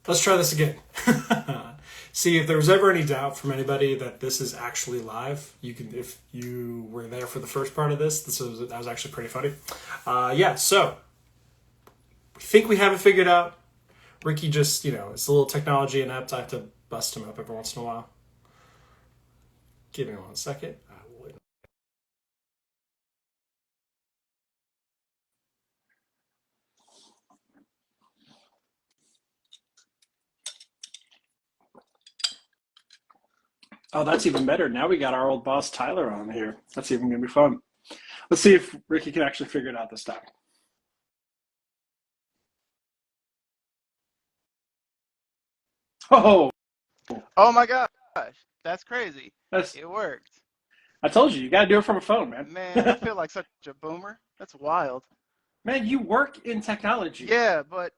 Let's try this again. See, if there was ever any doubt from anybody that this is actually live, you can, if you were there for the first part of this, that was actually pretty funny. Yeah, so we think we have it figured out. Ricky just, it's a little technology inept. I have to bust him up every once in a while. Give me 1 second. Oh, that's even better. Now we got our old boss Tyler on here. That's even going to be fun. Let's see if Ricky can actually figure it out this time. Oh, Oh my gosh, that's crazy. that's It worked. I told you, you got to do it from a phone, man. Man, I feel like such a boomer. That's wild. Man, you work in technology. Yeah, but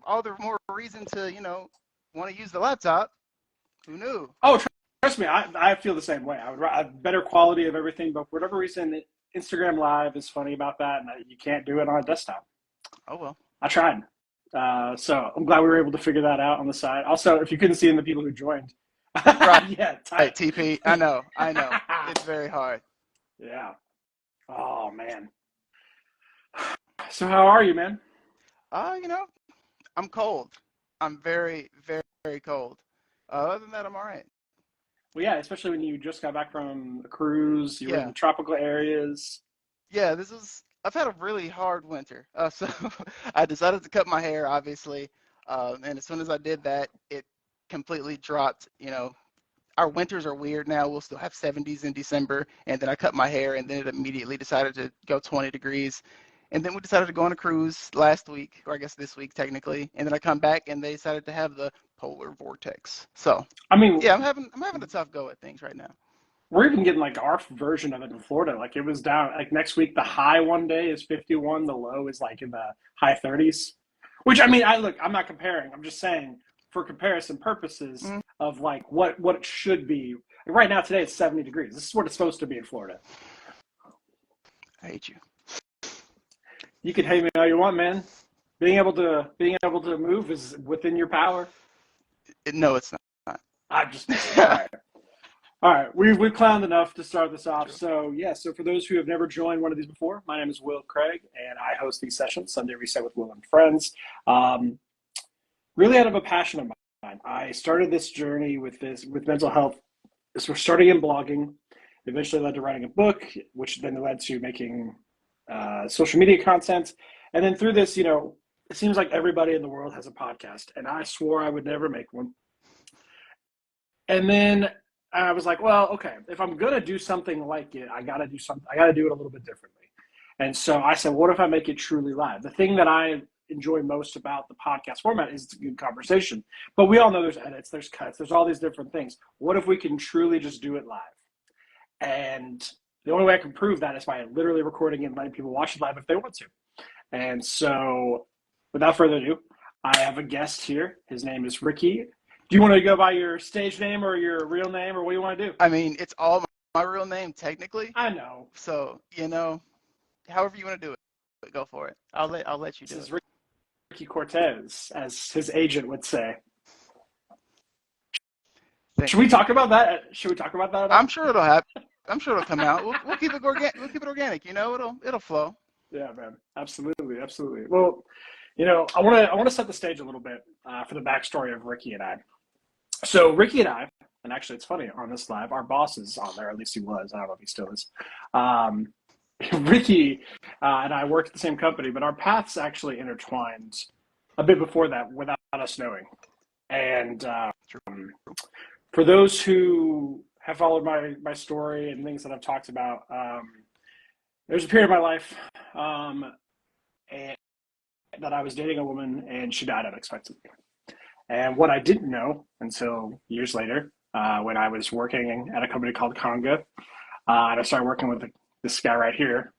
all the more reason to, want to use the laptop. Who knew? Oh, trust me, I feel the same way. I have better quality of everything, but for whatever reason, Instagram Live is funny about that, and you can't do it on a desktop. Oh well. I tried. So I'm glad we were able to figure that out on the side. Also, if you couldn't see in the people who joined, Right, yeah, TP. I know. It's very hard. yeah. Oh man. So how are you, man? You know, I'm cold. I'm very, very, very cold. Other than that, I'm all right. Well, yeah, especially when you just got back from a cruise, you were in Yeah, the tropical areas. yeah. I've had a really hard winter. So I decided to cut my hair, obviously. And as soon as I did that, it completely dropped. Our winters are weird now. We'll still have 70s in December, and then I cut my hair, and then it immediately decided to go 20 degrees. And then we decided to go on a cruise last week, or I guess this week technically. And then I come back, and they decided to have the polar vortex. So, I mean, yeah, I'm having a tough go at things right now. we're even getting like our version of it in Florida. Like it was down like next week. The high one day is 51. The low is like in the high 30s. Which I mean, I'm not comparing. I'm just saying for comparison purposes Mm, of like what it should be. Like right now today it's 70 degrees. This is what it's supposed to be in Florida. I hate you. You can hate me all you want, man. Being able to move is within your power. No, it's not. I'm just messing. All right. All right, we've clowned enough to start this off. True. So yeah, so for those who have never joined one of these before, my name is Will Craig, and I host these sessions Sunday Reset with Will and Friends. Um, Really out of a passion of mine. I started this journey with mental health. This was starting in blogging, eventually led to writing a book, which then led to making social media content, and then through this, it seems like everybody in the world has a podcast, and I swore I would never make one. And then I was like, well, okay, if I'm gonna do something like it, I gotta do something. I gotta do it a little bit differently. And so I said, what if I make it truly live? The thing that I enjoy most about the podcast format is it's a good conversation. But we all know there's edits, there's cuts, there's all these different things. What if we can truly just do it live? And the only way I can prove that is by literally recording and letting people watch it live if they want to. And so, without further ado, I have a guest here. His name is Ricky. Do you want to go by your stage name or your real name, or what do you want to do? I mean, it's all my real name technically. I know. So, however you want to do it, go for it. I'll let you This do it. is Ricky Cortez, as his agent would say. Thank Should we you. talk about that? Should we talk about that at I'm all? sure it'll happen. I'm sure it'll come out. We'll keep it organic. We'll keep it organic. It'll flow. Yeah, man. Absolutely, absolutely. Well, I want to set the stage a little bit for the backstory of Ricky and I. So Ricky and I, and actually it's funny on this live, our boss is on there. At least he was. I don't know if he still is. Um, Ricky and I worked at the same company, but our paths actually intertwined a bit before that without us knowing. And True. for those who have followed my story and things that I've talked about, there's a period of my life and that I was dating a woman and she died unexpectedly. And what I didn't know until years later, when I was working at a company called Conga, and I started working with this guy right here,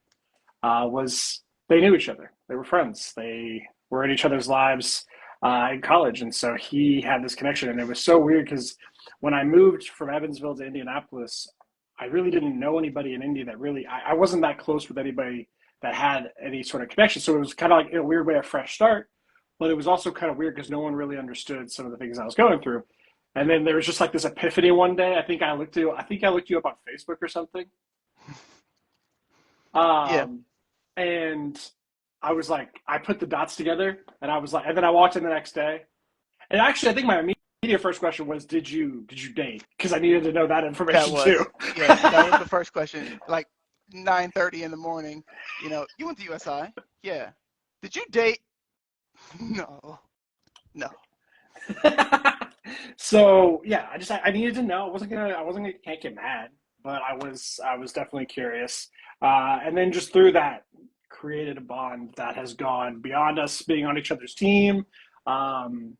was they knew each other. They were friends. They were in each other's lives in college. And so he had this connection. And it was so weird because when I moved from Evansville to Indianapolis, I really didn't know anybody in Indy that really, I wasn't that close with anybody that had any sort of connection. So it was kind of like in a weird way a fresh start. but it was also kind of weird because no one really understood some of the things I was going through. And then there was just like this epiphany one day. I think I looked you up on Facebook or something. Yeah, And I was like, I put the dots together, and I was like, and then I walked in the next day. And actually, I think my immediate first question was, did you date? Because I needed to know that that information too. was yeah, that was the first question. Like 9:30 in the morning, you went to USI. Yeah. Did you date? No, no. So yeah, I needed to know. I wasn't gonna can't get mad, but I was definitely curious. And then just through that, created a bond that has gone beyond us being on each other's team. And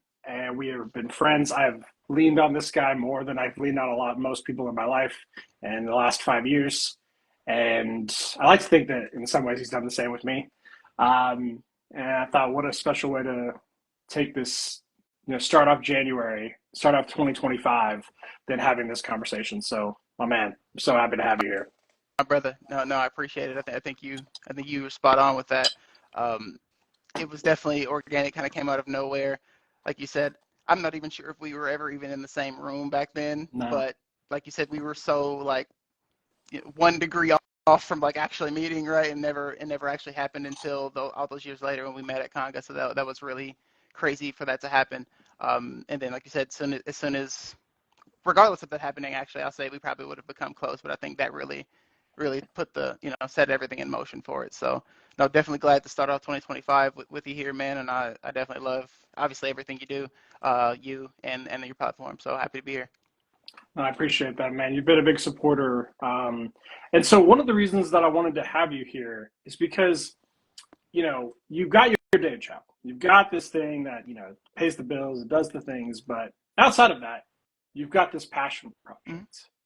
we have been friends. I've leaned on this guy more than I've leaned on most people in my life in the last 5 years. And I like to think that in some ways he's done the same with me. And I thought, what a special way to take this, start off 2025, than having this conversation. So, my man, I'm so happy to have you here. My brother. No, no, I appreciate it. I think you were spot on with that. Um, it was definitely organic, kind of came out of nowhere. Like you said, I'm not even sure if we were ever even in the same room back then, No. but like you said, we were so like 1 degree off from like actually meeting, right? And never actually happened until all those years later when we met at Conga. So that was really crazy for that to happen. And then, like you said, as soon as regardless of that happening, actually, I'll say we probably would have become close. But I think that really put set everything in motion for it. So no, definitely glad to start off 2025 with you here, man. And I definitely love obviously everything you do, you and your platform. So happy to be here. I appreciate that, man. You've been a big supporter. And so one of the reasons that I wanted to have you here is because, you've got your day job. You've got this thing that, pays the bills, it does the things, but outside of that, you've got this passion Mm-hmm.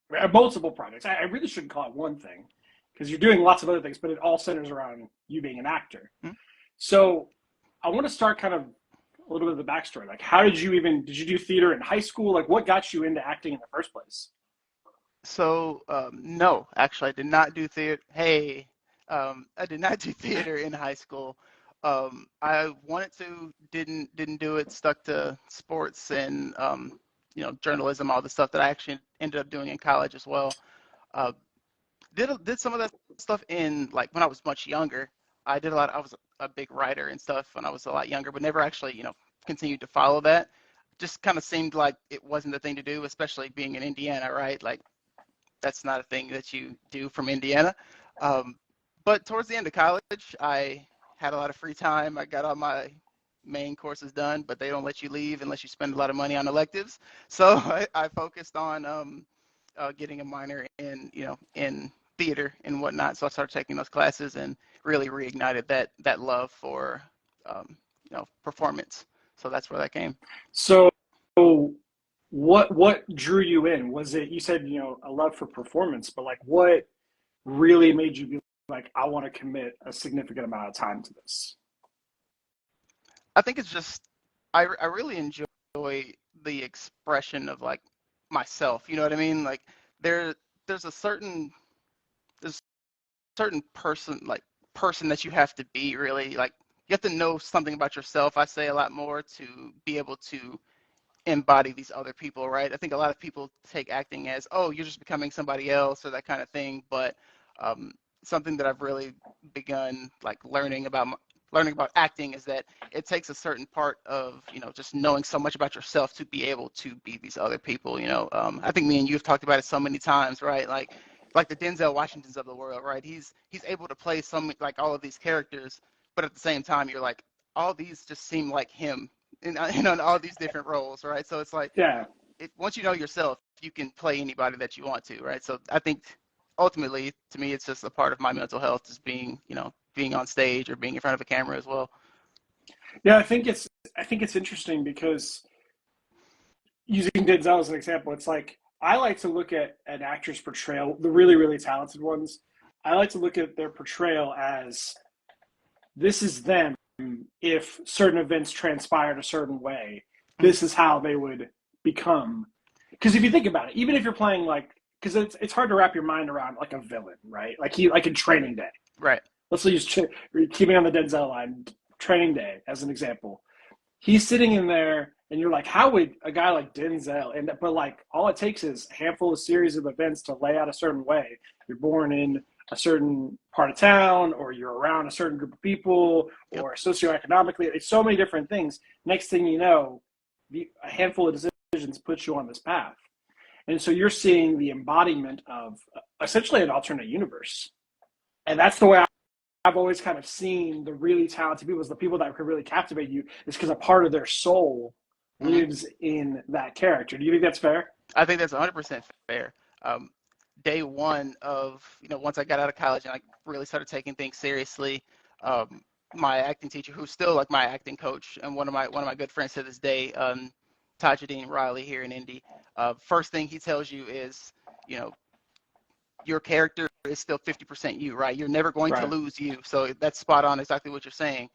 project, multiple projects. I really shouldn't call it one thing because you're doing lots of other things, but it all centers around you being an actor. Mm-hmm. So I want to start kind of a little bit of the backstory. Like, did you do theater in high school? Like, what got you into acting in the first place? So no, actually, I did not do theater. Hey, I did not do theater in high school. I wanted to, didn't do it. Stuck to sports and journalism, all the stuff that I actually ended up doing in college as well. Uh, did some of that stuff in like when I was much younger. I did a lot. I was a big writer and stuff when I was a lot younger, but never actually continued to follow that. Just kind of seemed like it wasn't the thing to do, especially being in Indiana, right? Like that's not a thing that you do from Indiana. Um, but towards the end of college, I had a lot of free time. I got all my main courses done, but they don't let you leave unless you spend a lot of money on electives. So I focused on getting a minor in theater and whatnot. So I started taking those classes and really reignited that love for performance. So that's where that came. So what drew you in? Was it, you said, a love for performance, but like what really made you be like, I want to commit a significant amount of time to this? I think it's just I really enjoy the expression of like myself. You know what I mean? Like there there's a there's certain person that you have to be really like you have to know something about yourself. I say a lot more to be able to embody these other people, right? I think a lot of people take acting as, oh, you're just becoming somebody else or that kind of thing. But um, something that I've really begun like learning about acting is that it takes a certain part of just knowing so much about yourself to be able to be these other people. I think me and you have talked about it so many times, right? Like the Denzel Washingtons of the world, right? He's able to play like all of these characters, but at the same time, you're like all these just seem like him in all these different roles, right? So it's like Yeah. once you know yourself, you can play anybody that you want to, right? So I think ultimately, to me, it's just a part of my mental health, just being on stage or being in front of a camera as well. Yeah, I think it's interesting because using Denzel as an example, it's like I like to look at an actor's portrayal, the really, really talented ones. I like to look at their portrayal as this is them if certain events transpired a certain way. This is how they would become. Because if you think about it, even if you're playing like, because it's hard to wrap your mind around like a villain, right? Like in Training Day. Right. Let's use keeping on the Denzel line, Training Day as an example. he's sitting in there, and you're like, how would a guy like Denzel? And but like, all it takes is a handful of series of events to lay out a certain way. You're born in a certain part of town, or you're around a certain group of people, Yep. or socioeconomically. It's so many different things. Next thing you know, a handful of decisions puts you on this path. And so you're seeing the embodiment of essentially an alternate universe. And that's the way I've always kind of seen the really talented people, is the people that could really captivate you, is because a part of their soul lives in that character. Do you think that's fair? I think that's 100% fair. Day one of, once I got out of college and I really started taking things seriously, my acting teacher, who's still like my acting coach and one of my good friends to this day, Tajudeen Riley here in Indy, first thing he tells you is, you know, your character is still 50% you, right? You're never going to Right. lose you. So that's spot on, exactly what you're saying.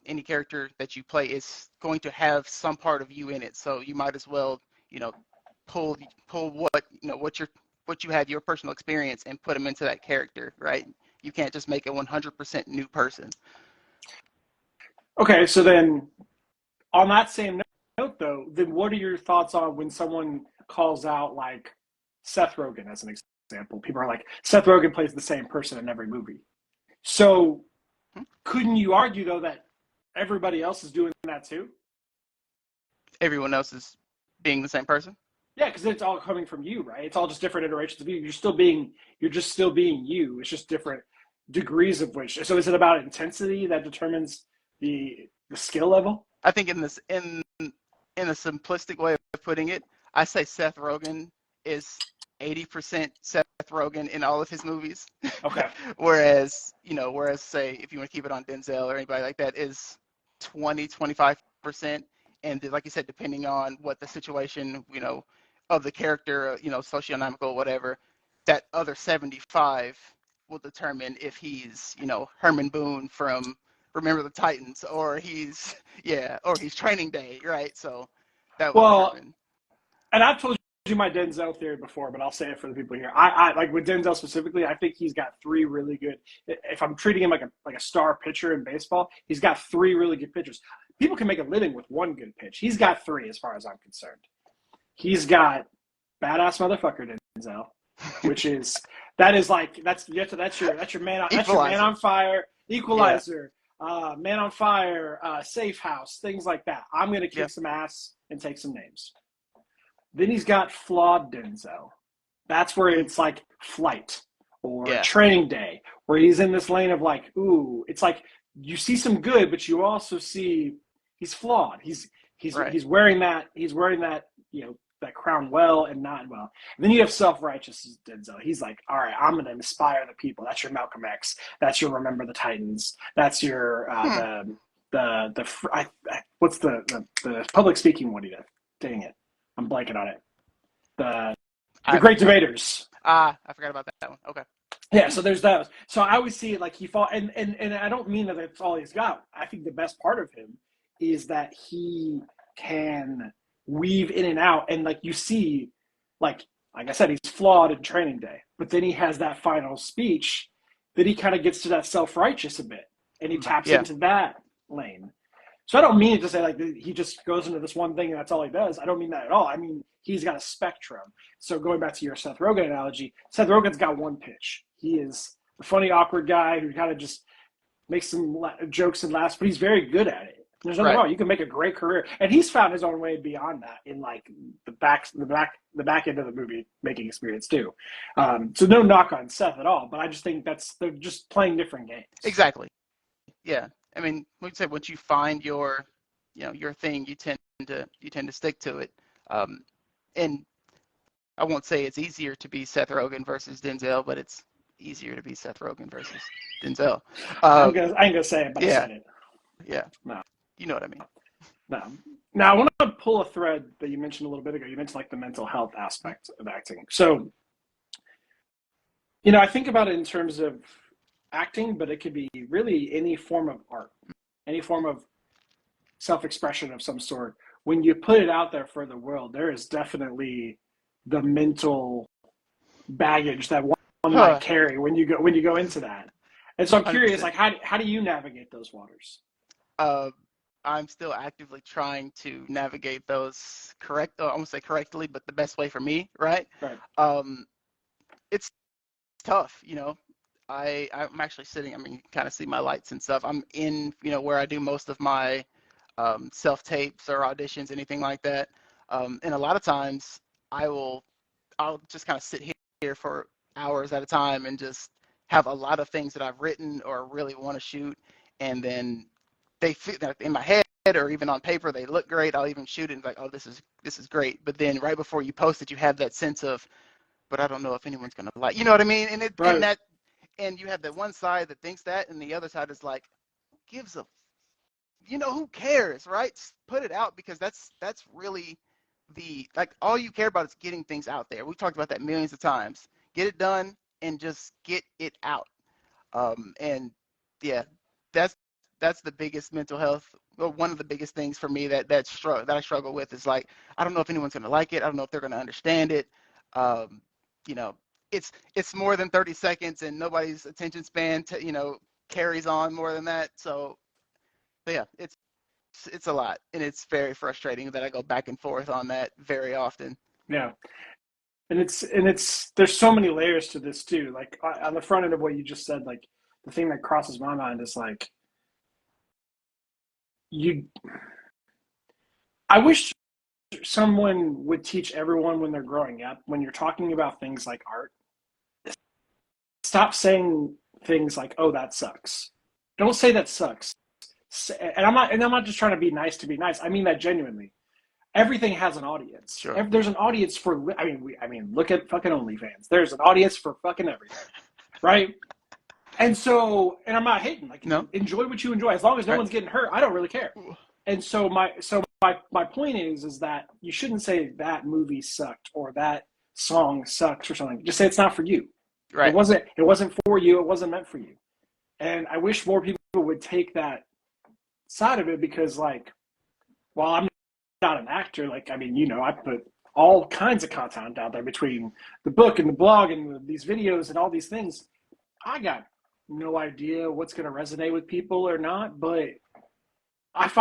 Any character that you play is going to have some part of you in it. So you might as well, you know, pull what what you had, your personal experience, and put them into that character, right? You can't just make a 100% new person. Okay, so then on that same note, though, then what are your thoughts on when someone calls out like Seth Rogen as an example? People are like, Seth Rogen plays the same person in every movie. So couldn't you argue though that everybody else is doing that too? Everyone else is being the same person. Yeah, because it's all coming from you, right? It's all just different iterations of you. You're just still being you. It's just different degrees of which. So is it about intensity that determines the skill level? I think in a simplistic way of putting it, I say Seth Rogen is 80% Seth Rogen in all of his movies. Okay. whereas say if you want to keep it on Denzel or anybody like that is 20-25%. And like you said, depending on what the situation, of the character, socioeconomical, whatever, that other 75 will determine if he's, Herman Boone from Remember the Titans, or he's Training Day, right? So that will Well, determine. and I've told you my Denzel theory before, but I'll say it for the people here. I like with Denzel specifically. I think he's got three really good. If I'm treating him like a star pitcher in baseball, he's got three really good pitchers. People can make a living with one good pitch. He's got three, as far as I'm concerned. He's got badass motherfucker Denzel, which is that's your man on fire, Yeah, equalizer, man on fire, safe house, things like that. I'm gonna yeah, kick some ass and take some names. Then he's got flawed Denzel. That's where it's like Flight or yeah, Training Day, where he's in this lane of like, ooh, it's like you see some good, but you also see he's flawed. right. He's wearing that that crown well and not well. And then you have self-righteous Denzel. He's like, all right, I'm going to inspire the people. That's your Malcolm X. That's your Remember the Titans. That's your what's the public speaking one he did? Dang it, I'm blanking on it. The I Great Debaters. I forgot about that one. Okay. Yeah, so there's those. So I always see it like he fall, and I don't mean that that's all he's got. I think the best part of him is that he can weave in and out, and like you see, like I said, he's flawed in Training Day, but then he has that final speech. Then he kind of gets to that self-righteous a bit, and he taps Yeah, into that lane. So I don't mean it to say like he just goes into this one thing and that's all he does. I don't mean that at all. I mean he's got a spectrum. So going back to your Seth Rogen analogy, Seth Rogen's got one pitch. He is the funny, awkward guy who kind of just makes some jokes and laughs, but he's very good at it. There's nothing right. wrong. You can make a great career, and he's found his own way beyond that in like the back end of the movie making experience too. So no knock on Seth at all, but I just think they're just playing different games. Exactly. Yeah. I mean, like I said, once you find your thing, you tend to stick to it. And I won't say it's easier to be Seth Rogen versus Denzel, but it's easier to be Seth Rogen versus Denzel. I ain't gonna say it, but I Yeah, said it. yeah. No. You know what I mean. No. Now, I want to pull a thread that you mentioned a little bit ago. You mentioned like the mental health aspect of acting. So, I think about it in terms of acting, but it could be really any form of art, any form of self-expression of some sort. When you put it out there for the world, there is definitely the mental baggage that one might Huh. carry when you go into that. And so I'm curious, 100%. like how do you navigate those waters? Uh, I'm still actively trying to navigate those I won't say correctly, but the best way for me, right? Right. Um, it's tough, I'm actually sitting, I mean, you can kind of see my lights and stuff. I'm in, where I do most of my self-tapes or auditions, anything like that. And a lot of times I'll just kind of sit here for hours at a time and just have a lot of things that I've written or really want to shoot, and then they fit in my head or even on paper. They look great. I'll even shoot it and be like, oh, this is great. But then right before you post it, you have that sense of, but I don't know if anyone's gonna like. You know what I mean? Right. And you have that one side that thinks that, and the other side is like, gives a, who cares, right? Put it out, because that's really like all you care about is getting things out there. We talked about that millions of times. Get it done and just get it out. And yeah, that's that's the biggest mental health. Well, one of the biggest things for me that I struggle with is like, I don't know if anyone's gonna like it. I don't know if they're gonna understand it. Um, you know, it's more than 30 seconds, and nobody's attention span carries on more than that. So yeah, it's a lot, and it's very frustrating that I go back and forth on that very often. Yeah. And it's there's so many layers to this too. Like on the front end of what you just said, like the thing that crosses my mind is like you. I wish someone would teach everyone when they're growing up, when you're talking about things like art, stop saying things like, "Oh, that sucks." Don't say that sucks. And I'm not just trying to be nice to be nice. I mean that genuinely. Everything has an audience. Sure. There's an audience for. I mean, look at fucking OnlyFans. There's an audience for fucking everything, right? And I'm not hating. Like, No. enjoy what you enjoy. As long as no Right. one's getting hurt, I don't really care. And so my point is that you shouldn't say that movie sucked or that song sucks or something. Just say it's not for you. Right. It wasn't for you. It wasn't meant for you. And I wish more people would take that side of it, because like, while I'm not an actor, like, I mean, I put all kinds of content out there between the book and the blog and these videos and all these things. I got no idea what's going to resonate with people or not, but I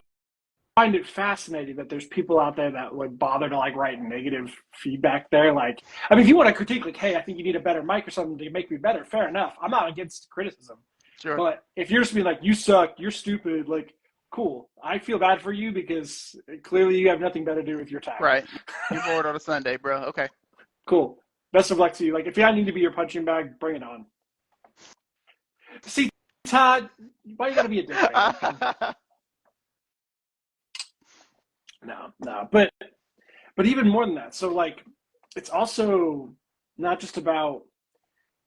find it fascinating that there's people out there that would bother to like write negative feedback there. Like, I mean, if you want to critique, like, hey, I think you need a better mic or something to make me better, fair enough. I'm not against criticism. Sure. But if you're just being like, you suck, you're stupid, like, cool. I feel bad for you because clearly you have nothing better to do with your time. Right. You're bored on a Sunday, bro. Okay. Cool. Best of luck to you. Like, if I need to be your punching bag, bring it on. See, Todd, why you gotta be a dick? No. But even more than that. So like, it's also not just about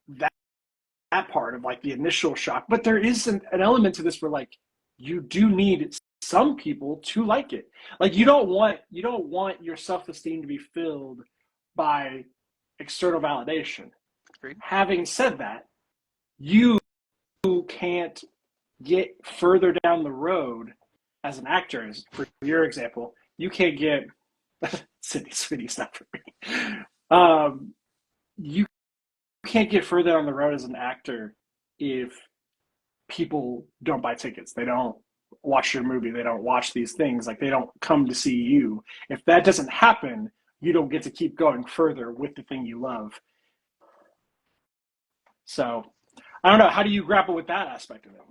that part of like the initial shock, but there is an element to this where like you do need some people to like it. Like you don't want your self-esteem to be filled by external validation. Agreed. Having said that, you can't get further down the road as an actor. As for your example, you can't get Sydney Sweetie's not for me. You can't get further on the road as an actor if people don't buy tickets. They don't watch your movie. They don't watch these things. Like, they don't come to see you. If that doesn't happen, you don't get to keep going further with the thing you love. So I don't know. How do you grapple with that aspect of it?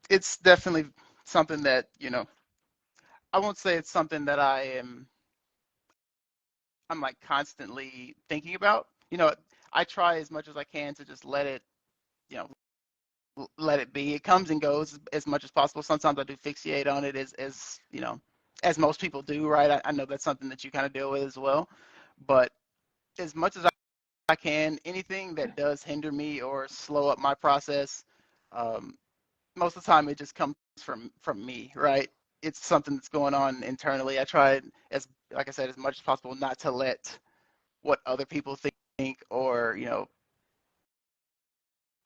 It's definitely something that, I won't say it's something that I'm like constantly thinking about. I try as much as I can to just let it, you know, let it be. It comes and goes as much as possible. Sometimes I do fixate on it as most people do, right? I know that's something that you kind of deal with as well. But as much as I can, anything that does hinder me or slow up my process, most of the time it just comes from me, right? It's something that's going on internally. I try, like I said, as much as possible not to let what other people think, or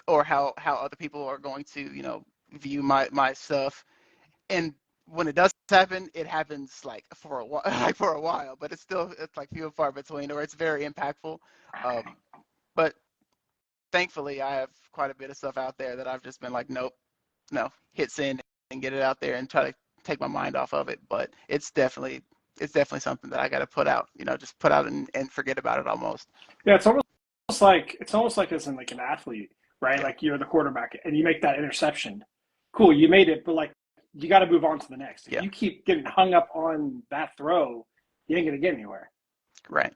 or how other people are going to view my stuff. And when it does happen, it happens like for a while, but it's like few and far between, or it's very impactful. But thankfully I have quite a bit of stuff out there that I've just been like, nope, no, hit send and get it out there and try to take my mind off of it. But it's definitely something that I got to put out, just put out and forget about it almost. Yeah, it's almost like as in like an athlete, right? Yeah, Like you're the quarterback and you make that interception. Cool, you made it, but like you got to move on to the next. If yeah, you keep getting hung up on that throw, you ain't gonna get anywhere. right.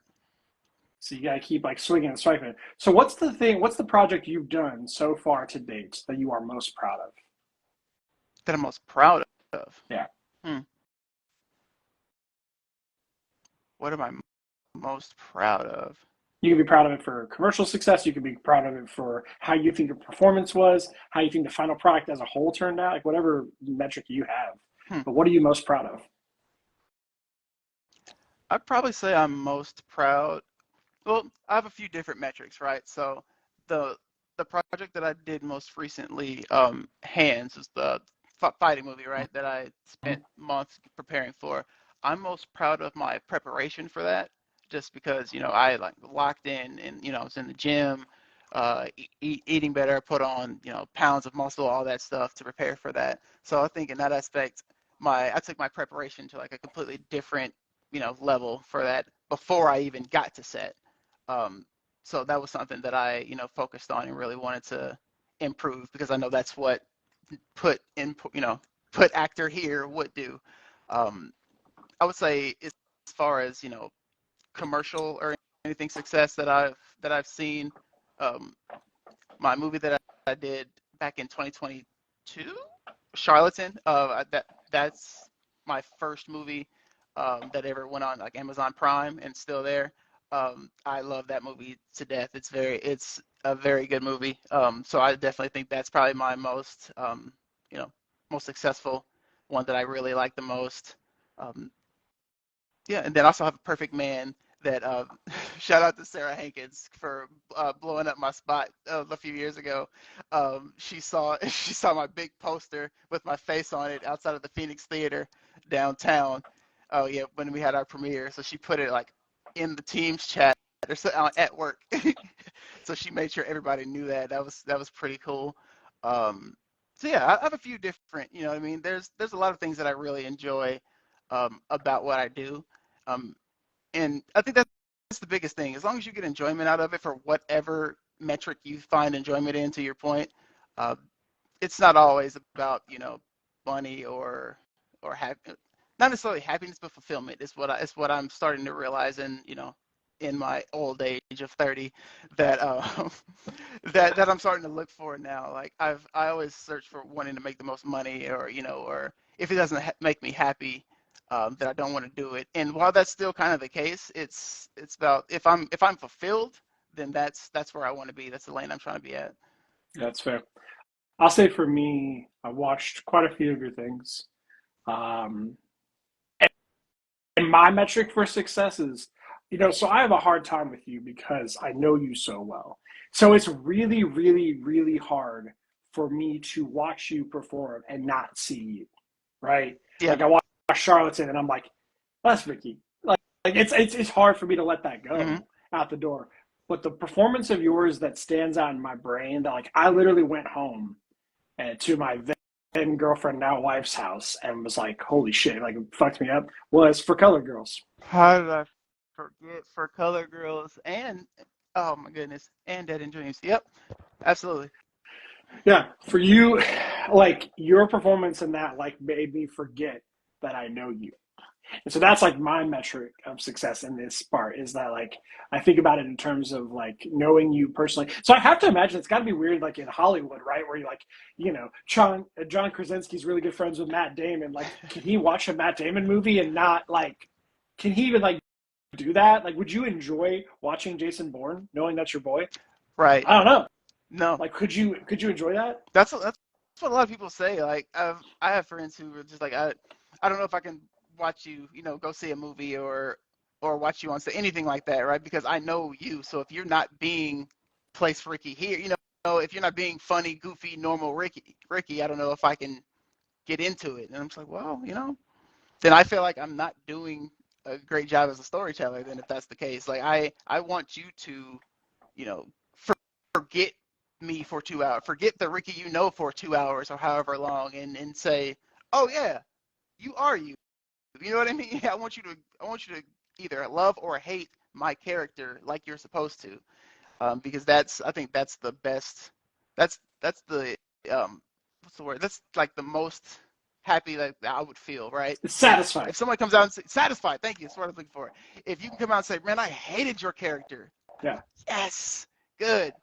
So you got to keep like swinging and swiping. So what's the thing? What's the project you've done so far to date that you are most proud of? That I'm most proud of. Yeah. Hmm. What am I most proud of? You can be proud of it for commercial success. You can be proud of it for how you think your performance was, how you think the final product as a whole turned out, like whatever metric you have. Hmm. But what are you most proud of? I'd probably say I'm most proud. Well, I have a few different metrics, right? So the the project that I did most recently, Hands, is the fighting movie, right? That I spent months preparing for. I'm most proud of my preparation for that, just because I like locked in and I was in the gym, eating better, put on pounds of muscle, all that stuff to prepare for that. So I think in that aspect, I took my preparation to like a completely different level for that before I even got to set. Um, so that was something that I, focused on and really wanted to improve because I know that's what put in, put actor here would do. Um, I would say as far as, commercial or anything success that I've seen, um, my movie that I did back in 2022, Charlatan. That's my first movie that ever went on like Amazon Prime and still there. I love that movie to death. It's a very good movie. So I definitely think that's probably my most you know most successful one that I really like the most. Um, yeah, and then also have a Perfect Man that shout out to Sarah Hankins for blowing up my spot a few years ago. She saw she saw my big poster with my face on it outside of the Phoenix Theater downtown. Oh yeah, when we had our premiere, so she put it like in the Teams chat or so, at work. So she made sure everybody knew that. That was pretty cool. Um, so yeah, I have a few different. You know what I mean? There's a lot of things that I really enjoy about what I do. Um, and I think that's the biggest thing. As long as you get enjoyment out of it for whatever metric you find enjoyment in, to your point, uh, it's not always about money or not necessarily happiness, but fulfillment is what I'm starting to realize in my old age of 30 that that I'm starting to look for now. Like I always search for wanting to make the most money or if it doesn't make me happy, that I don't want to do it. And while that's still kind of the case, it's about if I'm fulfilled, then that's where I want to be. That's the lane I'm trying to be at. That's fair. I'll say for me, I watched quite a few of your things. Um, and my metric for success is, so I have a hard time with you because I know you so well. So it's really, really, really hard for me to watch you perform and not see you, right? Yeah. Like I watch Charlatan and I'm like, that's Vicky. Like it's hard for me to let that Hmm. go out the door. But the performance of yours that stands out in my brain, that like I literally went home and to my then girlfriend, now wife's house, and was like, "Holy shit!" Like it fucked me up. Was For Color Girls. How did I forget For Color Girls and oh my goodness, and Dead in Dreams? Yep, absolutely. Yeah, for you, like your performance in that, like made me forget that I know you. And so that's like my metric of success in this part is that like I think about it in terms of like knowing you personally. So I have to imagine it's got to be weird like in Hollywood, right? Where you like, John Krasinski's really good friends with Matt Damon. Like, can he watch a Matt Damon movie and not like, can he even like do that? Like, would you enjoy watching Jason Bourne knowing that's your boy? Right. I don't know. No, Like, could you enjoy that? that's what a lot of people say. Like I have friends who are just like I don't know if I can watch you, go see a movie or watch you on say anything like that, right? Because I know you. So if you're not being place Ricky here, if you're not being funny, goofy, normal Ricky, I don't know if I can get into it. And I'm just like, well, then I feel like I'm not doing a great job as a storyteller. Then if that's the case, like I want you to, you know, forget me for 2 hours, forget the Ricky you know for 2 hours or however long, and say, oh yeah, you are you. You know what I mean? I want you to either love or hate my character like you're supposed to, because I think that's the best. That's the what's the word? That's like the most happy that I would feel, right? It's satisfying. If someone comes out and say, satisfied, thank you, that's what I'm looking for. If you can come out and say, man, I hated your character. Yeah. Yes, good.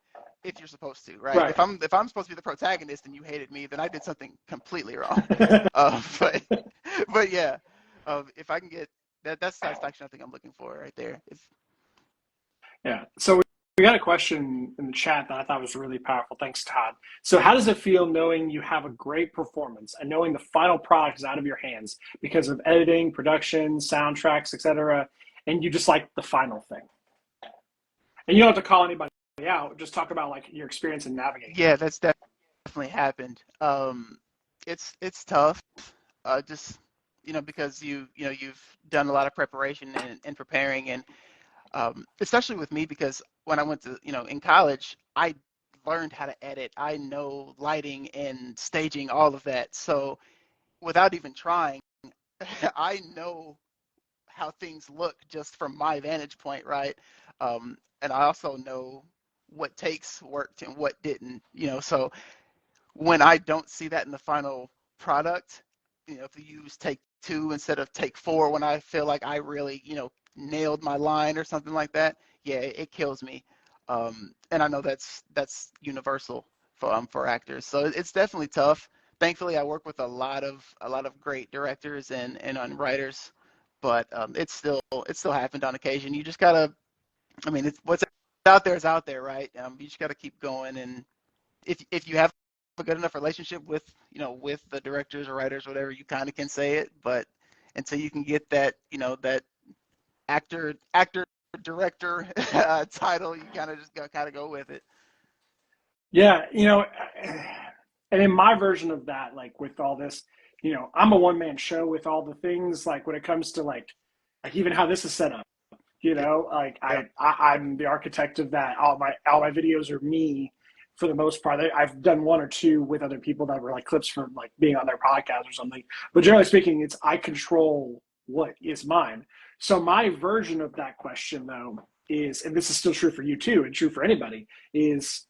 If you're supposed to, right? Right. If I'm supposed to be the protagonist and you hated me, then I did something completely wrong. But but yeah, if I can get that's satisfaction I think I'm looking for right there. Yeah. So we got a question in the chat that I thought was really powerful. Thanks, Todd. So how does it feel knowing you have a great performance and knowing the final product is out of your hands because of editing, production, soundtracks, etc., and you just like the final thing? And you don't have to call anybody out. Just talk about like your experience in navigating. Yeah, that's definitely happened. It's tough. Just because you've done a lot of preparation and preparing, and especially with me, because when I went to in college, I learned how to edit. I know lighting and staging, all of that. So without even trying, I know how things look just from my vantage point, right? And I also know what takes worked and what didn't. So when I don't see that in the final product, if you use take two instead of take four, when I feel like I really, nailed my line or something like that, yeah, it kills me. And I know that's universal for actors. So it's definitely tough. Thankfully, I work with a lot of great directors and writers, but it's still happened on occasion. You just gotta, it's what's out there is out there, right? You just gotta keep going, and if you have a good enough relationship with with the directors or writers, whatever, you kind of can say it. But until you can get that that actor director title, you kind of just gotta go with it. Yeah, and in my version of that, like with all this, I'm a one-man show with all the things, like when it comes to like even how this is set up, like Yep. I'm the architect of that. All my videos are me for the most part. I've done one or two with other people that were like clips from like being on their podcast or something. But generally speaking, it's I control what is mine. So my version of that question though is, and this is still true for you too, and true for anybody, is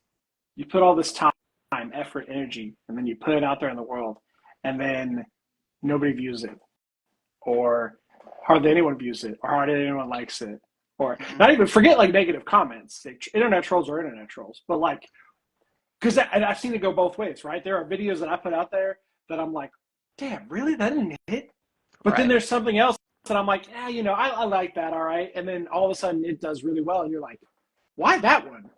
you put all this time, effort, energy, and then you put it out there in the world, and then nobody views it, or hardly anyone views it, or hardly anyone likes it, or not even forget like negative comments. Internet trolls are internet trolls, but like, because I've seen it go both ways, right? There are videos that I put out there that I'm like, damn, really? That didn't hit? But then Right. there's something else that I'm like, yeah, I like that, all right. And then all of a sudden it does really well, and you're like, why that one?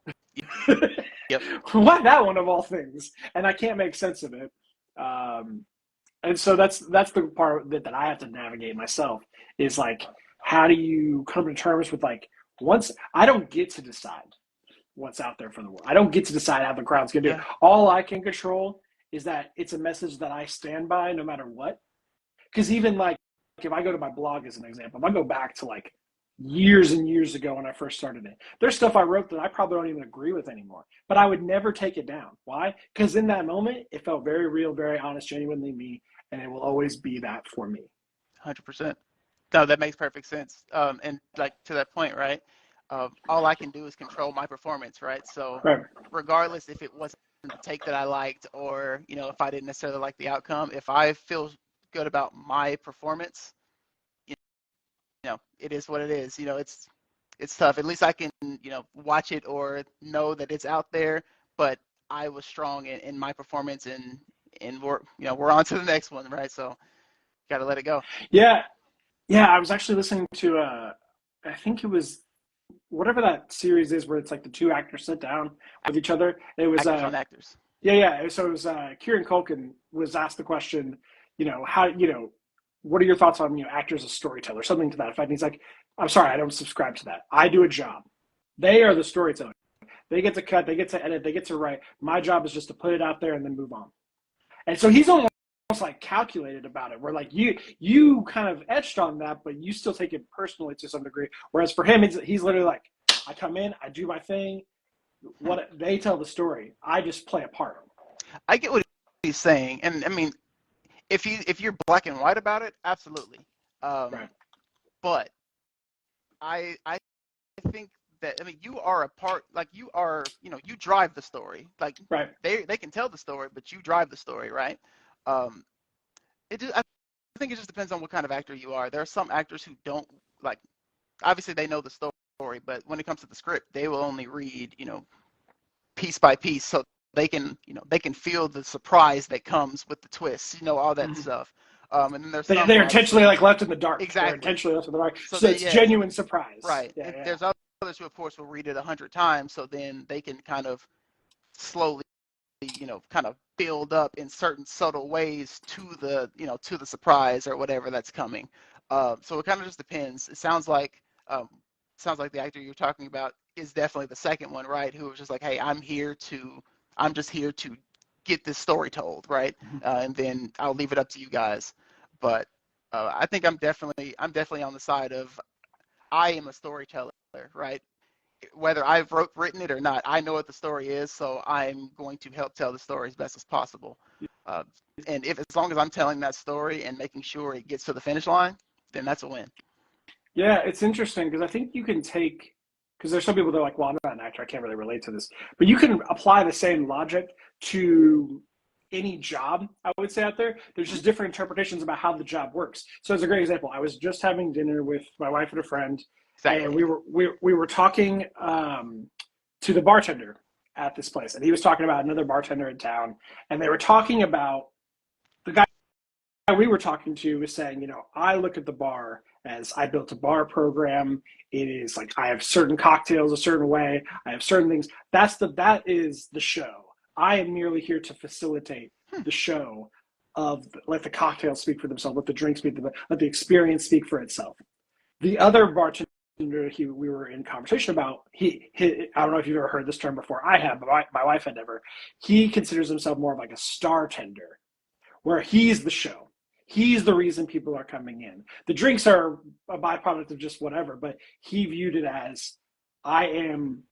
Yep. Why that one of all things? And I can't make sense of it. And so that's the part that I have to navigate myself, is like, how do you come to terms with like, once I don't get to decide what's out there for the world. I don't get to decide how the crowd's gonna do it. Yeah. All I can control is that it's a message that I stand by no matter what. Because even like if I go to my blog as an example, if I go back to like years and years ago when I first started it, there's stuff I wrote that I probably don't even agree with anymore. But I would never take it down. Why? Because in that moment, it felt very real, very honest, genuinely me, and it will always be that for me. 100%. No, that makes perfect sense. And like to that point, right? All I can do is control my performance, right? So Right. regardless if it wasn't the take that I liked, or if I didn't necessarily like the outcome, if I feel good about my performance, you it is what it is. It's tough. At least I can watch it or know that it's out there, but I was strong in my performance, and we're on to the next one, right? So got to let it go. Yeah. Yeah. I was actually listening to I think it was whatever that series is where it's like the two actors sit down with each other. It was Actors on actors. yeah. So it was Kieran Culkin was asked the question, how what are your thoughts on actors as storytellers, something to that effect. And he's like, I'm sorry, I don't subscribe to that. I do a job. They are the storyteller. They get to cut, they get to edit, they get to write. My job is just to put it out there and then move on. And so he's almost like calculated about it, where like you kind of etched on that, but you still take it personally to some degree. Whereas for him, he's literally like, I come in, I do my thing, what they tell the story. I just play a part. I get what he's saying, and I mean, if you're black and white about it, absolutely. Right. But I think that, I mean, you are a part, like you are, you drive the story. Like Right. they can tell the story, but you drive the story, right? Um, I think it just depends on what kind of actor you are. There are some actors who don't like. Obviously, they know the story, but when it comes to the script, they will only read, piece by piece, so they can feel the surprise that comes with the twists, all that Mm-hmm. stuff. And then there's some, They're intentionally obviously, like left in the dark. They're exactly. intentionally left in the dark. So So they, it's yeah, genuine surprise. right. Yeah, yeah. There's others who, of course, will read it 100 times, so then they can kind of slowly, kind of build up in certain subtle ways to the surprise or whatever that's coming. So it kind of just depends. It sounds like the actor you're talking about is definitely the second one, right? Who was just like, hey, I'm just here to get this story told, right? And then I'll leave it up to you guys. But I think I'm definitely on the side of I am a storyteller, right? Whether I've written it or not, I know what the story is, so I'm going to help tell the story as best as possible. Uh, and if as long as I'm telling that story and making sure it gets to the finish line, then that's a win. Yeah, it's interesting because I think you can take, because there's some people that are like, well, I'm not an actor, I can't really relate to this, but you can apply the same logic to any job, I would say, out there. There's just different interpretations about how the job works. So as a great example, I was just having dinner with my wife and a friend, and Exactly. we were talking to the bartender at this place, and he was talking about another bartender in town, and they were talking about the guy we were talking to was saying, I look at the bar as I built a bar program. It is like I have certain cocktails a certain way. I have certain things. That is the show. I am merely here to facilitate the show of let the cocktails speak for themselves, let the drinks speak, let the experience speak for itself. The other bartender we were in conversation about, I don't know if you've ever heard this term before. I have, but my wife had never. He considers himself more of like a star tender, where he's the show. He's the reason people are coming in. The drinks are a byproduct of just whatever, but he viewed it as I am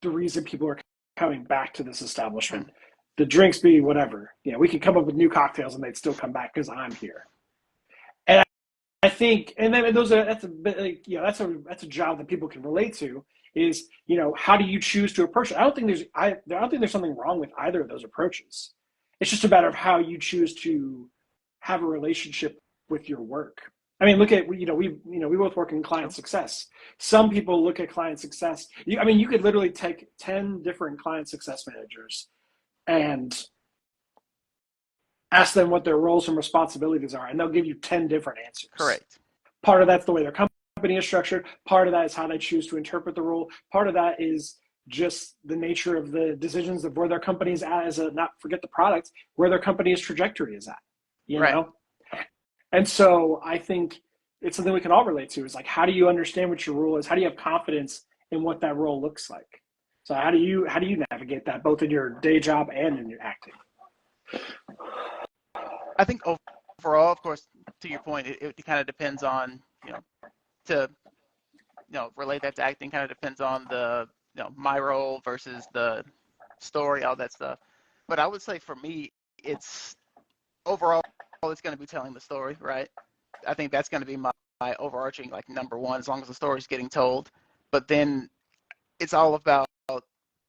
the reason people are coming back to this establishment. The drinks be whatever. Yeah, we could come up with new cocktails and they'd still come back because I'm here. And I think, and then that's a job that people can relate to. Is how do you choose to approach it? I don't think there's something wrong with either of those approaches. It's just a matter of how you choose to have a relationship with your work. I mean, look at we both work in client success. Some people look at client success. You could literally take 10 different client success managers and ask them what their roles and responsibilities are, and they'll give you 10 different answers. Correct. Part of that's the way their company is structured. Part of that is how they choose to interpret the role. Part of that is just the nature of the decisions of where their company is at not forget the product, where their company's trajectory is at, Right. And so I think it's something we can all relate to is like, how do you understand what your role is? How do you have confidence in what that role looks like? So how do you navigate that both in your day job and in your acting? I think overall, of course, to your point, it kind of depends on, to, relate that to acting kind of depends on the, my role versus the story, all that stuff. But I would say for me, it's overall, it's going to be telling the story, right? I think that's going to be my overarching, like, number one, as long as the story's getting told. But then it's all about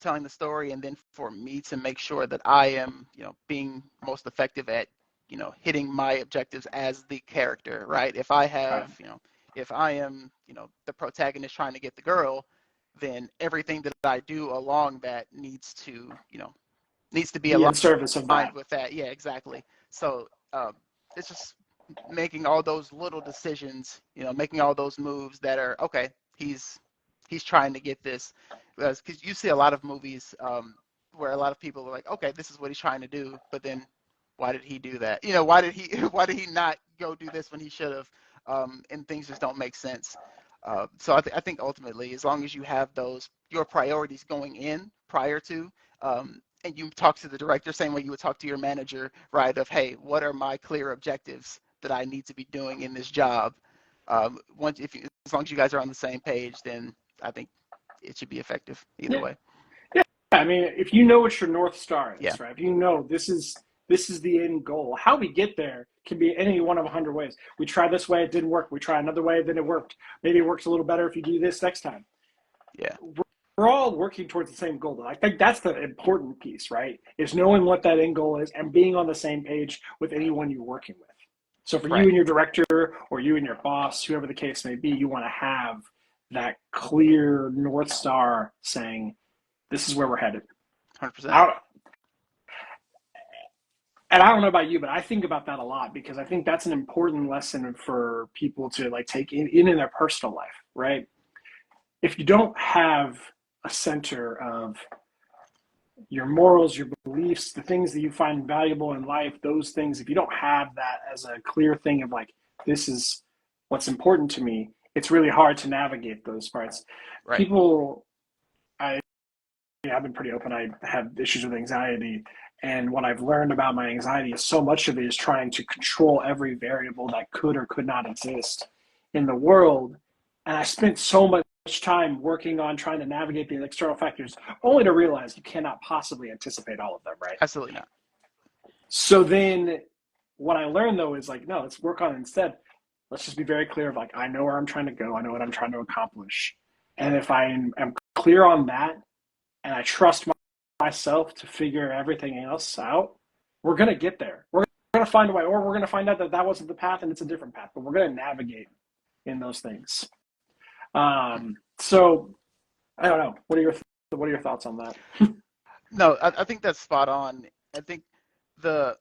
telling the story, and then for me to make sure that I am, being most effective at, hitting my objectives as the character, right? If I have, if I am, the protagonist trying to get the girl, then everything that I do along that needs to be Be in service of aligned that. with that. Yeah, exactly. So it's just making all those little decisions, making all those moves that are okay. He's trying to get this, because you see a lot of movies where a lot of people are like, okay, this is what he's trying to do, but then why did he do that? Why did he why did he not go do this when he should have? And things just don't make sense. So I think ultimately, as long as you have your priorities going in prior to, and you talk to the director same way you would talk to your manager, right? Of, hey, what are my clear objectives that I need to be doing in this job? As long as you guys are on the same page, then I think it should be effective either way. Yeah, I mean, if you know what your North Star Yeah, is, right? If you know this is the end goal. How we get there can be any one of 100 ways. We tried this way, it didn't work. We try another way, then it worked. Maybe it works a little better if you do this next time. yeah, We're all working towards the same goal. I think that's the important piece, right? Is knowing what that end goal is and being on the same page with anyone you're working with. So for you right, and your director or you and your boss, whoever the case may be, you want to have that clear North Star saying, this is where we're headed. 100%. I, and I don't know about you, but I think about that a lot because I think that's an important lesson for people to like take in their personal life, right? If you don't have a center of your morals, your beliefs, the things that you find valuable in life, those things, if you don't have that as a clear thing of like, this is what's important to me, it's really hard to navigate those parts. Right. People, I've been pretty open. I have issues with anxiety. And what I've learned about my anxiety is so much of it is trying to control every variable that could or could not exist in the world. And I spent so much time working on trying to navigate the external factors, only to realize you cannot possibly anticipate all of them, right? Absolutely not. So then what I learned though is like, no, let's work on it instead. Let's just be very clear of like, I know where I'm trying to go. I know what I'm trying to accomplish. And if I am clear on that, and I trust myself to figure everything else out, we're going to get there. We're going to find a way, or we're going to find out that that wasn't the path and it's a different path, but we're going to navigate in those things. So I don't know. What are your thoughts on that? No, I think that's spot on. I think the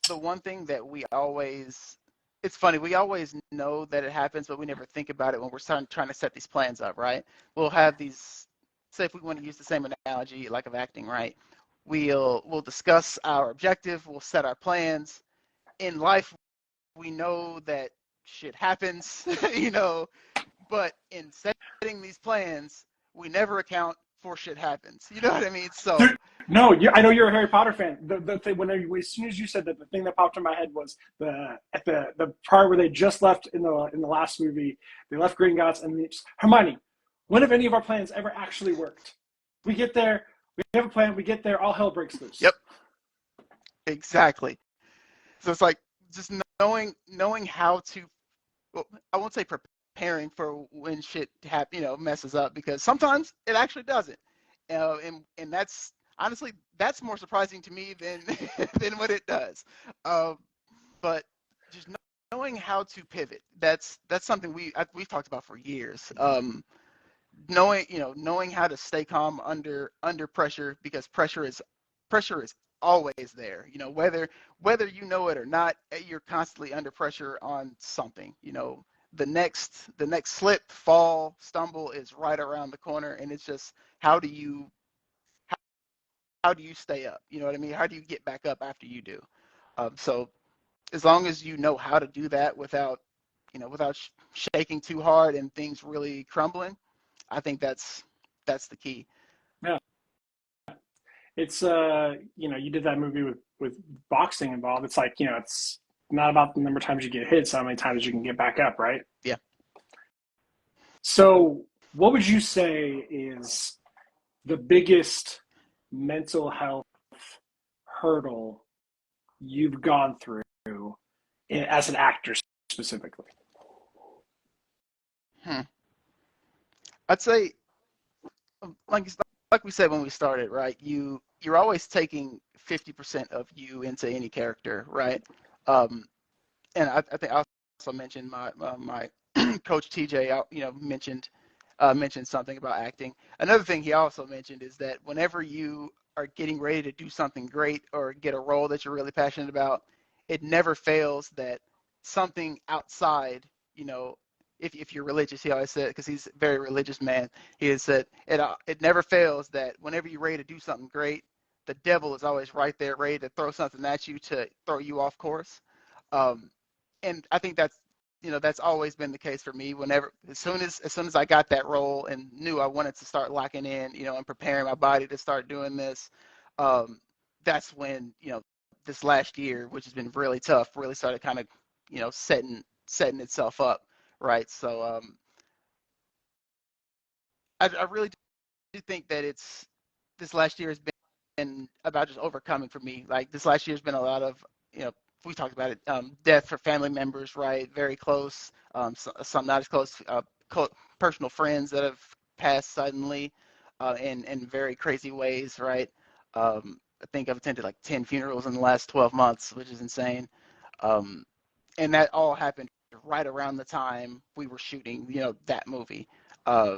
the one thing that we always it's funny, we always know that it happens, but we never think about it when we're trying to set these plans up, right? We'll have these, say if we want to use the same analogy like of acting, right? We'll discuss our objective, we'll set our plans. In life, we know that shit happens, you know, but in setting these plans, we never account for shit happens. You know what I mean? So No, I know you're a Harry Potter fan. The thing as soon as you said that, the thing that popped in my head was the part where they just left in the last movie. They left Gringotts and Hermione. When have any of our plans ever actually worked? We get there, we have a plan. We get there, all hell breaks loose. yep, exactly. So it's like just knowing how to, well, I won't say preparing for when shit messes up, because sometimes it actually doesn't. And that's honestly that's more surprising to me than than what it does. Um, but just knowing how to pivot, that's something we've talked about for years. Knowing how to stay calm under pressure, because pressure is always there. Whether you know it or not, you're constantly under pressure on something. The next slip, fall, stumble is right around the corner, and it's just how do you how do you stay up? You know what I mean? How do you get back up after you do? So as long as you know how to do that without shaking too hard and things really crumbling, I think that's the key. Yeah, it's you did that movie with boxing involved. It's like it's not about the number of times you get hit, it's how many times you can get back up, right? Yeah. So, what would you say is the biggest mental health hurdle you've gone through as an actor specifically? Hmm. I'd say, like like we said when we started, right? You're always taking 50% of you into any character, right? Um, and I think I also mentioned my coach TJ, mentioned something about acting. Another thing he also mentioned is that whenever you are getting ready to do something great or get a role that you're really passionate about, it never fails that something outside, if you're religious, he always said, because he's a very religious man, he has said it never fails that whenever you're ready to do something great, the devil is always right there, ready to throw something at you to throw you off course. Um, and I think that's always been the case for me. Whenever, as soon as I got that role and knew I wanted to start locking in, and preparing my body to start doing this, um, that's when this last year, which has been really tough, really started kind of setting itself up, right? So I really do think that it's this last year has been about just overcoming for me. Like this last year has been a lot of, you know, we talked about it, death for family members, right? Very close, some not as close, personal friends that have passed suddenly, in very crazy ways, right? I think I've attended like 10 funerals in the last 12 months, which is insane. Um, and that all happened right around the time we were shooting, you know, that movie. Uh,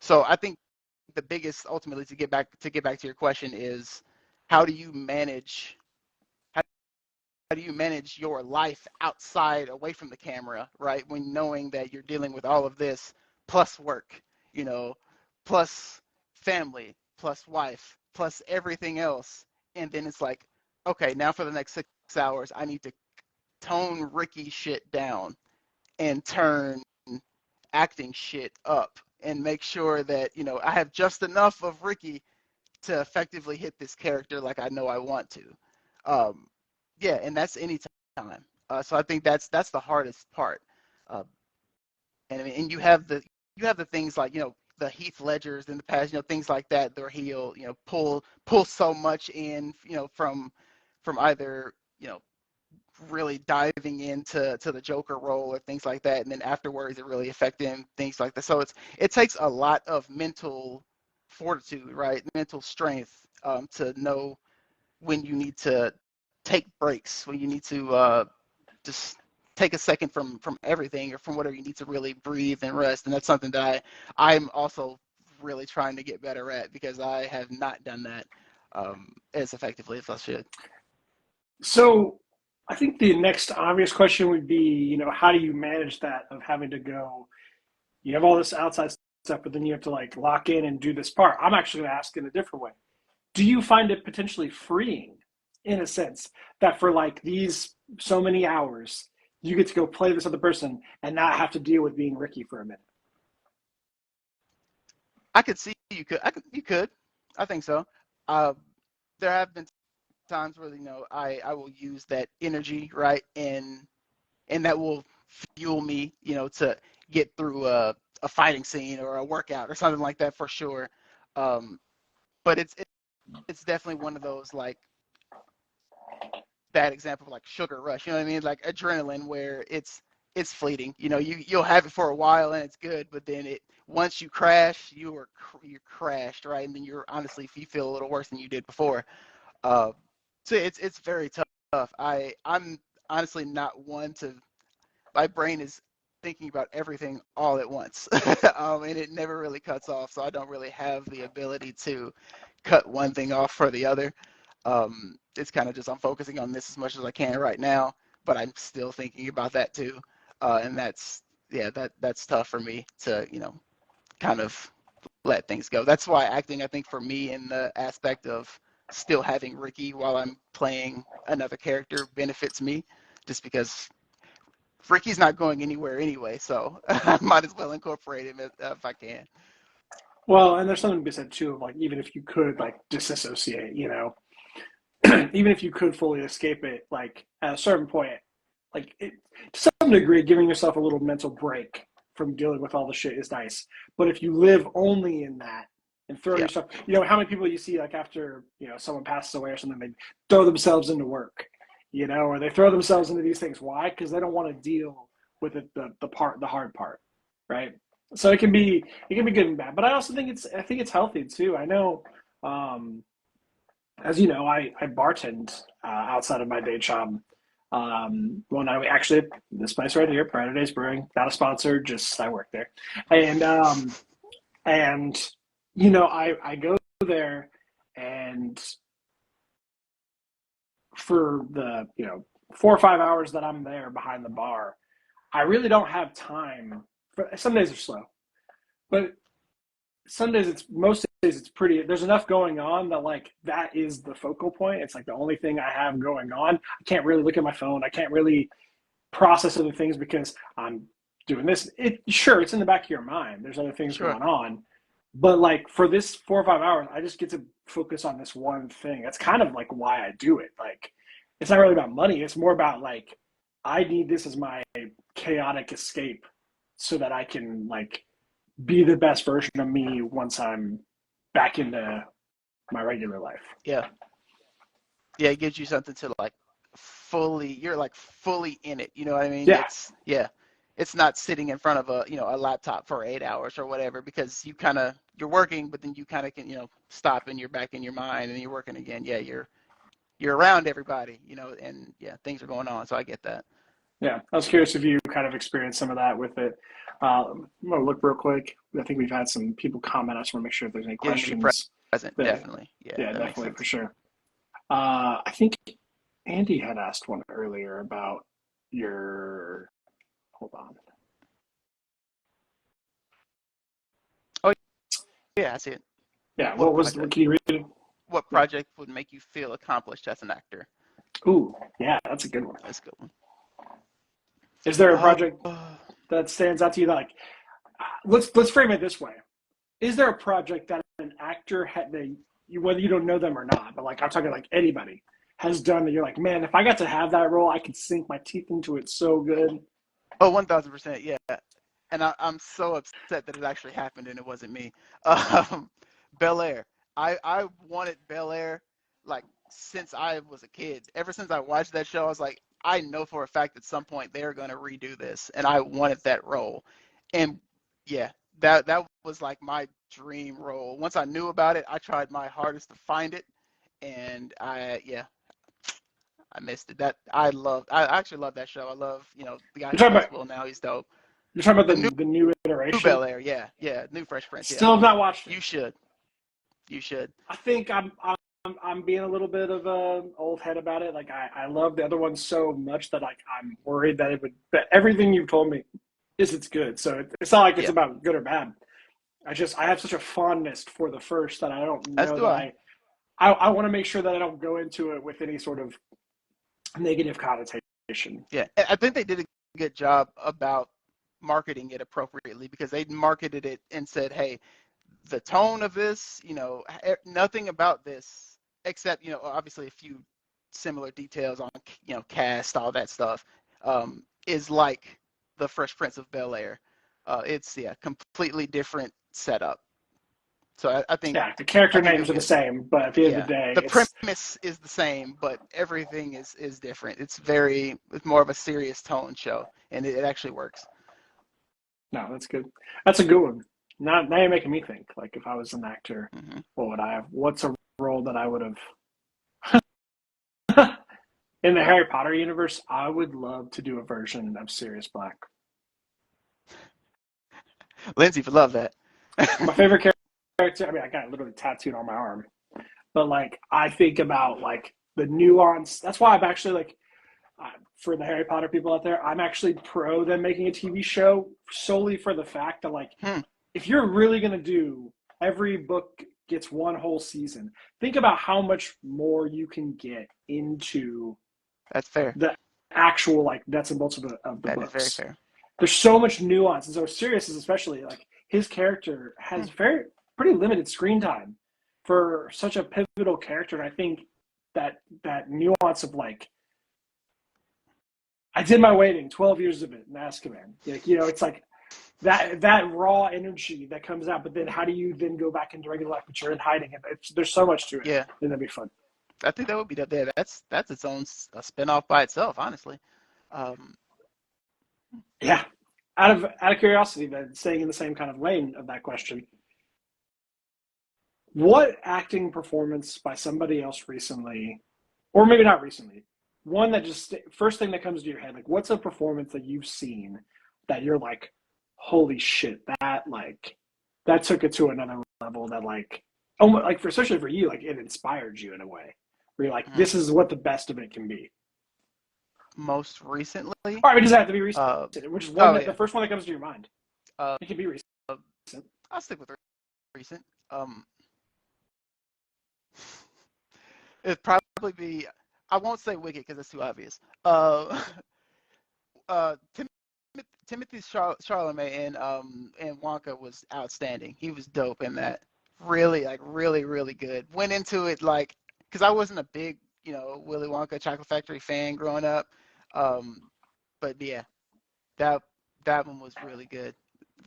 so I think the biggest, ultimately, to get back to your question is, how do you manage how do you manage your life outside, away from the camera, right? When knowing that you're dealing with all of this plus work, you know, plus family, plus wife, plus everything else, and then it's like, okay, now for the next 6 hours, I need to tone Ricky shit down and turn acting shit up and make sure that, you know, I have just enough of Ricky to effectively hit this character like I know I want to. Um, yeah, and that's any time. So I think that's the hardest part. Uh, and I mean, and you have the things like, you know, the Heath Ledgers in the past, you know, things like that. Where he'll, you know, pull so much in, you know, from either, you know, really diving into the Joker role or things like that, and then afterwards it really affected him, things like that. So it takes a lot of mental fortitude, right? Mental strength, to know when you need to take breaks, when you need to just take a second from everything, or from whatever you need to really breathe and rest. And that's something that I'm also really trying to get better at, because I have not done that as effectively as I should. So I think the next obvious question would be, you know, how do you manage that of having to go, you have all this outside stuff, but then you have to like lock in and do this part. I'm actually going to ask in a different way. Do you find it potentially freeing in a sense that for like these so many hours, you get to go play this other person and not have to deal with being Ricky for a minute? I could see you could. I think so. Uh, there have been times where, you know, I will use that energy, right, and that will fuel me, you know, to get through a fighting scene or a workout or something like that, for sure. Um, but it's definitely one of those, like, bad example, like sugar rush. You know what I mean? Like adrenaline, where it's fleeting. You know, you'll have it for a while and it's good, but then it once you crash, you're crashed, right? And then you're honestly, if you feel a little worse than you did before. Uh, so it's very tough. I'm honestly not one to. My brain is thinking about everything all at once, and it never really cuts off. So I don't really have the ability to cut one thing off for the other. It's kind of just, I'm focusing on this as much as I can right now, but I'm still thinking about that too, and that's, yeah, that's tough for me to, you know, kind of let things go. That's why acting, I think, for me, in the aspect of still having Ricky while I'm playing another character, benefits me, just because Ricky's not going anywhere anyway, so I might as well incorporate him if I can. Well, and there's something to be said too of like, even if you could like disassociate, you know, even if you could fully escape it, like at a certain point, like it, to some degree, giving yourself a little mental break from dealing with all the shit is nice. But if you live only in that and throw Yeah, yourself, you know, how many people you see like after, you know, someone passes away or something, they throw themselves into work, you know, or they throw themselves into these things. Why? Because they don't want to deal with it, the hard part, right? So it can be good and bad. But I also think it's healthy too. I know. As you know, I bartend outside of my day job. Well, now we actually, this place right here, Pride Days Brewing, not a sponsor, just I work there, and and you know, I go there, and for the, you know, 4 or 5 hours that I'm there behind the bar, I really don't have time. For, some days are slow, but some days it's most days it's pretty, there's enough going on that like that is the focal point. It's like the only thing I have going on. I can't really look at my phone. I can't really process other things because I'm doing this. It sure, it's in the back of your mind. There's other things sure. going on. But like for this 4 or 5 hours, I just get to focus on this one thing. That's kind of like why I do it. Like it's not really about money. It's more about like I need this as my chaotic escape so that I can like be the best version of me once I'm back into my regular life. Yeah. Yeah, it gives you something to like you're like fully in it. You know what I mean? Yeah, It's not sitting in front of a laptop for 8 hours or whatever, because you're working, but then you kind of can, stop and you're back in your mind and you're working again. Yeah, you're around everybody, and yeah, things are going on. So I get that. yeah. I was curious if you kind of experienced some of that with it. I'm gonna look real quick. I think we've had some people comment. I just want to make sure if there's any Getting to be questions. present, That, definitely. Yeah, yeah, that makes definitely for sense. sure. I think Andy had asked one earlier about your. Hold on. Oh yeah, I see it. Yeah, What what was? project? Can you read it? What Yeah. project would make you feel accomplished as an actor? Ooh, yeah, that's a good one. That's a good one. Is there a Uh, project that stands out to you that like? Let's frame it this way. Is there a project that an actor had whether you don't know them or not, but like I'm talking like anybody has done that you're like, man, if I got to have that role, I could sink my teeth into it so good. oh, 1000%. Yeah. And I'm so upset that it actually happened and it wasn't me. Bel Air. I wanted Bel Air like since I was a kid. Ever since I watched that show, I was like, I know for a fact at some point they're gonna redo this, and I wanted that role. And yeah, that was like my dream role. Once I knew about it, I tried my hardest to find it, and I missed it. I actually love that show. I love the guy You're who talking plays about Will now. He's dope. you're talking about The new the new New iteration. Bel Air, yeah, new Fresh Prince, yeah. Still have not watched it. You should, you should. I think I'm being a little bit of a old head about it. Like I love the other one so much that like I'm worried that it would. But everything you've told me is it's good. So it's not like it's Yeah, about good or bad. I have such a fondness for the first that I don't as know do that I. I want to make sure that I don't go into it with any sort of negative connotation. Yeah, I think they did a good job about marketing it appropriately, because they marketed it and said, hey, the tone of this, nothing about this except, obviously a few similar details on, cast, all that stuff, is like the Fresh Prince of Bel Air. It's completely different setup. So I think Yeah, the character they names do are the good. same, but at the end of Yeah, the day, the it's premise is the same, but everything is different. It's more of a serious tone show, and it actually works. no, that's good. That's a good one. Now you're making me think. Like if I was an actor, Hmm. what would I have? What's a role that I would have in the Harry Potter universe? I would love to do a version of Sirius Black. Lindsay would love that. My favorite character. I mean, I got it literally tattooed on my arm, but like I think about like the nuance. That's why I'm actually like for the Harry Potter people out there, I'm actually pro them making a TV show solely for the fact that like Hmm, if you're really gonna do every book gets one whole season, think about how much more you can get into that's fair. the actual like nuts and bolts of the That is very books. fair. There's so much nuance, and so Sirius is especially like his character Hmm. has pretty limited screen time for such a pivotal character, and I think that nuance of like I did my waiting, 12 years of it in Azkaban. Like, it's like that raw energy that comes out, but then how do you then go back into regular life, but you're in hiding? There's so much to it, Yeah, and that'd be fun. I think that would be there. That's its own a spinoff by itself, honestly. Um, Yeah. Out of curiosity, then staying in the same kind of lane of that question, what acting performance by somebody else recently, or maybe not recently, one that just first thing that comes to your head, like what's a performance that you've seen that you're like, holy shit, that took it to another level that like almost like especially for you, like it inspired you in a way where you're like, hmm, this is what the best of it can be. Most recently, All right, it doesn't have to be recent, uh, which is one oh that the yeah, first one that comes to your mind. uh, It can be recent. I'll stick with recent. It'd probably be. I won't say Wicked because it's too obvious. Uh, Timothy Chalamet and Wonka was outstanding. He was dope in that. Really, like really good. Went into it like because I wasn't a big Willy Wonka Chocolate Factory fan growing up, um, but yeah, that that one was really good.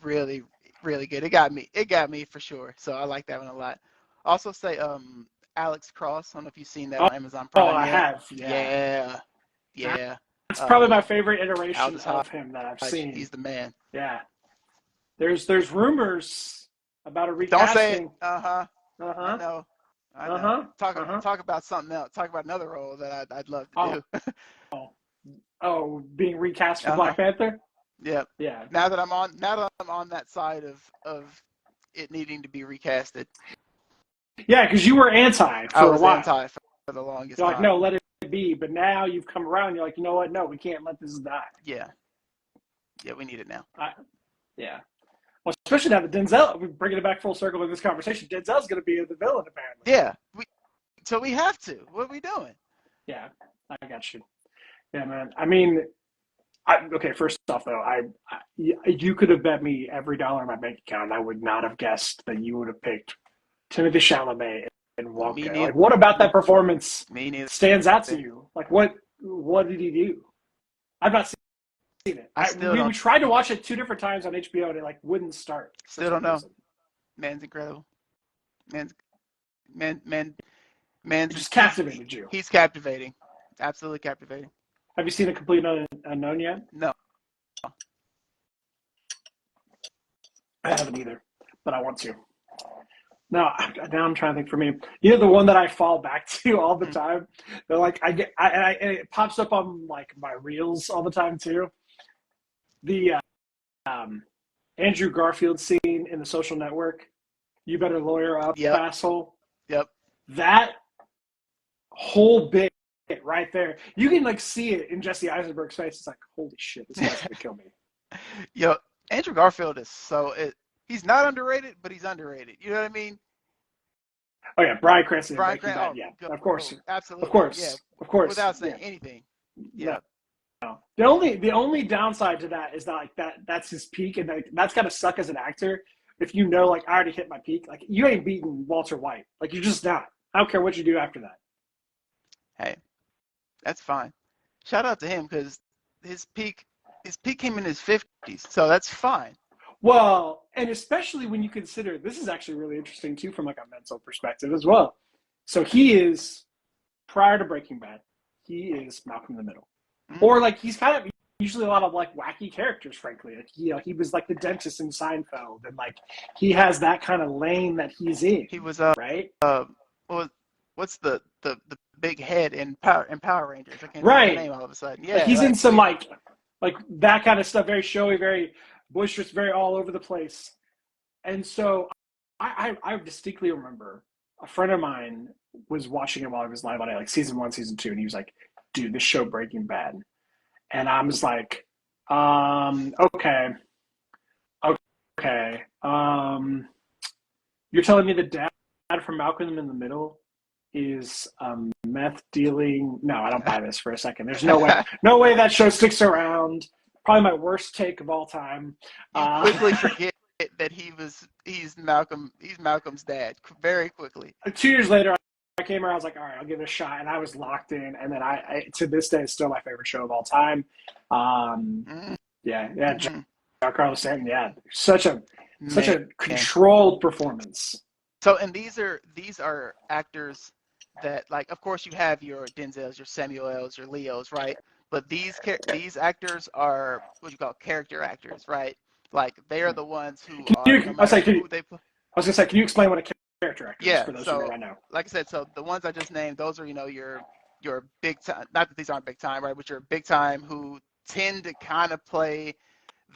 Really good. It got me. It got me for sure. So I like that one a lot. Also say Alex Cross. I don't know if you've seen that Oh, on Amazon oh, Prime I yet. have. Yeah. Yeah, yeah. That's probably my Um, favorite iteration Aldous of him that I've Hodge, seen. he's the man. Yeah. There's rumors about a Don't say it. recasting. Uh-huh. I Uh-huh. know. I know. Uh-huh. Uh-huh. Talk about something else. Talk about another role that I'd love to Oh, do. oh, being recast for Uh-huh. Black Panther? Yeah. Yeah. Now that I'm on that side of it needing to be recasted, Yeah, because you were anti I for a was while. anti for the longest You're like, time. no, let it be. But now you've come around. You're like, you know what? No, we can't let this die. Yeah. Yeah, we need it now. Yeah. Well, especially now that Denzel, we're bringing it back full circle with this conversation. Denzel's going to be the villain, apparently. Yeah. So we have to. What are we doing? Yeah, I got you. Yeah, man. I mean, okay. First off, though, you could have bet me every dollar in my bank account, and I would not have guessed that you would have picked Timothy Chalamet and Me Wonka. neither. Like, what about that performance Me neither. stands out to you? Like, what did he do? I've not seen it. I still We don't tried to watch it 2 different times on HBO, and it like wouldn't start for still some don't know. reason. Man's incredible. Man's man It man's just captivated you. he's captivating. Absolutely captivating. Have you seen A Complete Unknown yet? No. I haven't either, but I want to. No, now I'm trying to think for me. You know, the one that I fall back to all the time. They're like, and it pops up on like my reels all the time too. The Andrew Garfield scene in The Social Network. You better lawyer up, Yep. asshole. Yep. That whole bit right there, you can like see it in Jesse Eisenberg's face. It's like, holy shit, this guy's gonna kill me. Yo, Andrew Garfield is he's not underrated, but he's underrated. You know what I mean? Oh yeah, Bryan Cranston in Bryan Breaking Cranston. Bad. Oh, Yeah, of course, absolutely. of course, Yeah. of course. Without saying Yeah. anything. No. Yeah. The only downside to that is that like that's his peak, and that's gotta suck as an actor if you know like I already hit my peak. Like you ain't beating Walter White. Like you're just not. I don't care what you do after that. Hey, that's fine. Shout out to him because his peak came in his 50s, so that's fine. Well, and especially when you consider this is actually really interesting too from like a mental perspective as well. So he is prior to Breaking Bad, he is Malcolm in the Middle, or like he's kind of usually a lot of like wacky characters. Frankly, like he was like the dentist in Seinfeld, and like he has that kind of lane that he's in. He was right. What's the big head in Power Rangers? I can't think of Right. the name all of a sudden. Like Yeah, he's in some like that kind of stuff, very showy, very boisterous, very all over the place. And so I distinctly remember a friend of mine was watching it while I was live on it, like season 1, season 2, and he was like, dude, this show Breaking Bad. And I was like, okay. You're telling me the dad from Malcolm in the Middle is meth dealing? No, I don't buy this for a second. There's no way that show sticks around. Probably my worst take of all time. You quickly forget that he's Malcolm's dad very quickly. 2 years later, I came around. I was like, all right, I'll give it a shot, and I was locked in. And then I to this day, it's still my favorite show of all time. Yeah, Giancarlo Stanton. Yeah, such a controlled performance. So, and these are actors that, like, of course, you have your Denzels, your Samuels, your Leos, right? But these actors are what you call character actors, right? Like they are the ones who I was gonna say, can you explain what a character actor is for those who don't know? Like I said, so the ones I just named, those are your big time. Not that these aren't big time, right? But you're big time who tend to kind of play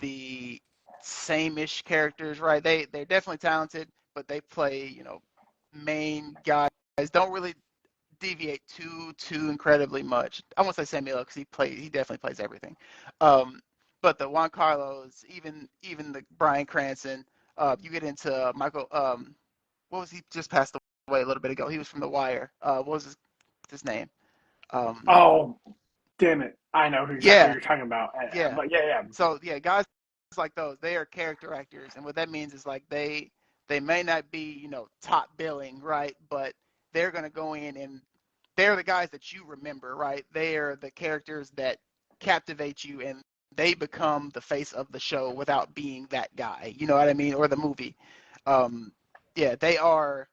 the same-ish characters, right? They're definitely talented, but they play main guys. Don't really deviate too incredibly much. I won't say Samuel because he definitely plays everything. But the Juan Carlos, even the Bryan Cranston, you get into Michael. What was he just passed away a little bit ago? He was from The Wire. What was his name? Oh, damn it! I know who you're talking about. Yeah. But yeah. So yeah, guys like those, they are character actors, and what that means is like they may not be top billing, right? But they're gonna go in and they're the guys that you remember, right? They are the characters that captivate you, and they become the face of the show without being that guy. You know what I mean? Or the movie. Yeah, they are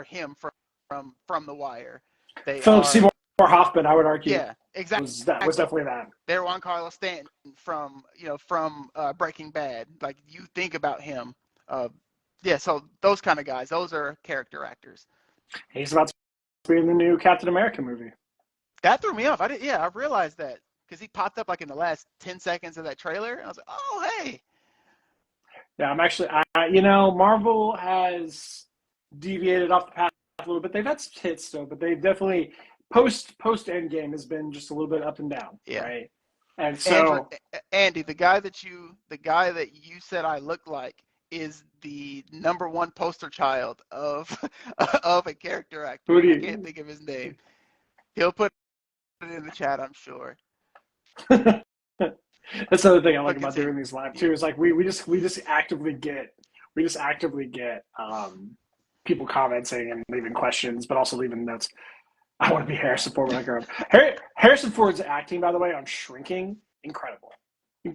him from The Wire. They Philip are Seymour Hoffman, I would argue, yeah, exactly. was definitely that. They're Juan Carlos Stanton from Breaking Bad. Like you think about him. Yeah, so those kind of guys, those are character actors. He's about to be in the new Captain America movie. That threw me off. I realized that because he popped up like in the last 10 seconds of that trailer. And I was like, oh, hey. Yeah, I'm actually, Marvel has deviated off the path a little bit. They've had some hits still, but they've definitely post Endgame has been just a little bit up and down, Yeah. right? And so, Andy, the guy that you said I look like is the #1 poster child of of a character actor. I can't think of his name. He'll put it in the chat, I'm sure. That's the other thing I like about doing these live too. Is like we just actively get people commenting and leaving questions, but also leaving notes. I want to be Harrison Ford when I grow up. Harrison Ford's acting, by the way, on Shrinking, incredible. You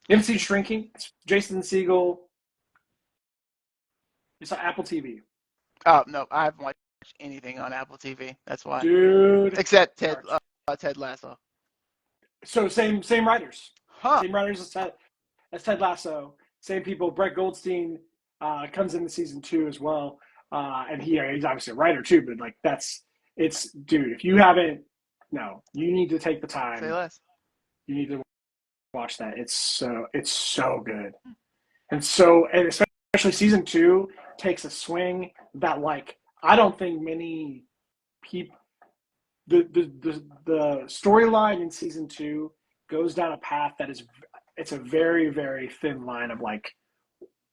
haven't seen Shrinking? It's Jason Segel. It's on Apple TV. Oh no, I haven't watched anything on Apple TV. That's why, dude. Except Ted Lasso. So same writers. Huh. Same writers as Ted Lasso. Same people. Brett Goldstein comes into season 2 as well, and he's obviously a writer too. But like dude. If you haven't, you need to take the time. Say less. You need to watch that. It's so good, and especially season 2 takes a swing that I don't think many people. The storyline in season 2 goes down a path that it's a very, very thin line of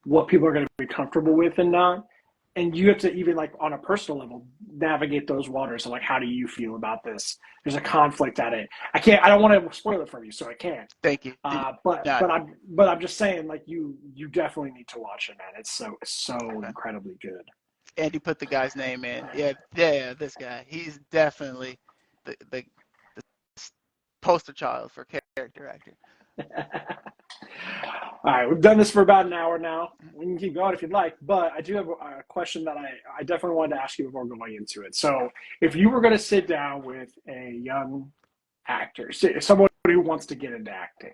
what people are going to be comfortable with and not, and you have to even on a personal level navigate those waters of how do you feel about this? There's a conflict at it. I don't want to spoil it for you, so I can't. Thank you. But I'm just saying you definitely need to watch it, man. It's so incredibly good. Andy put the guy's name in. Yeah, this guy. He's definitely the poster child for character actor. All right, we've done this for about an hour now. We can keep going if you'd like, but I do have a question that I definitely wanted to ask you before going into it. So, if you were going to sit down with a young actor, someone who wants to get into acting,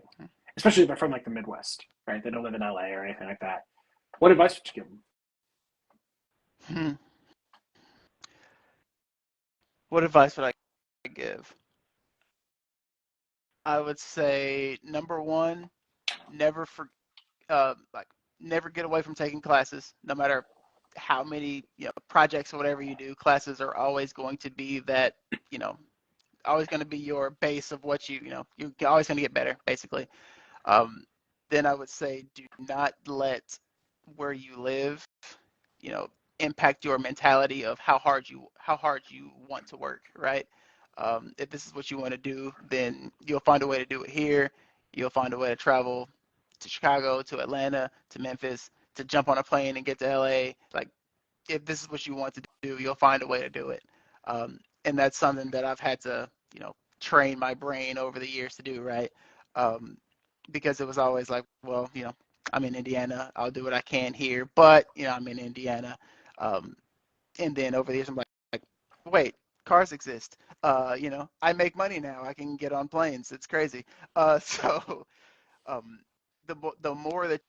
especially if they're from the Midwest, right? They don't live in LA or anything like that. What advice would you give them? What advice would I give? I would say #1, never get away from taking classes. No matter how many projects or whatever you do, classes are always going to be that always going to be your base of what you're always going to get better, basically. Then I would say do not let where you live impact your mentality of how hard you want to work, right? If this is what you want to do, then you'll find a way to do it here. You'll find a way to travel to Chicago, to Atlanta, to Memphis, to jump on a plane and get to LA. If this is what you want to do, you'll find a way to do it. And that's something that I've had to, train my brain over the years to do, right? Because it was always I'm in Indiana, I'll do what I can here, but I'm in Indiana. And then over the years, I'm like, wait, cars exist. I make money now. I can get on planes. It's crazy. So the more that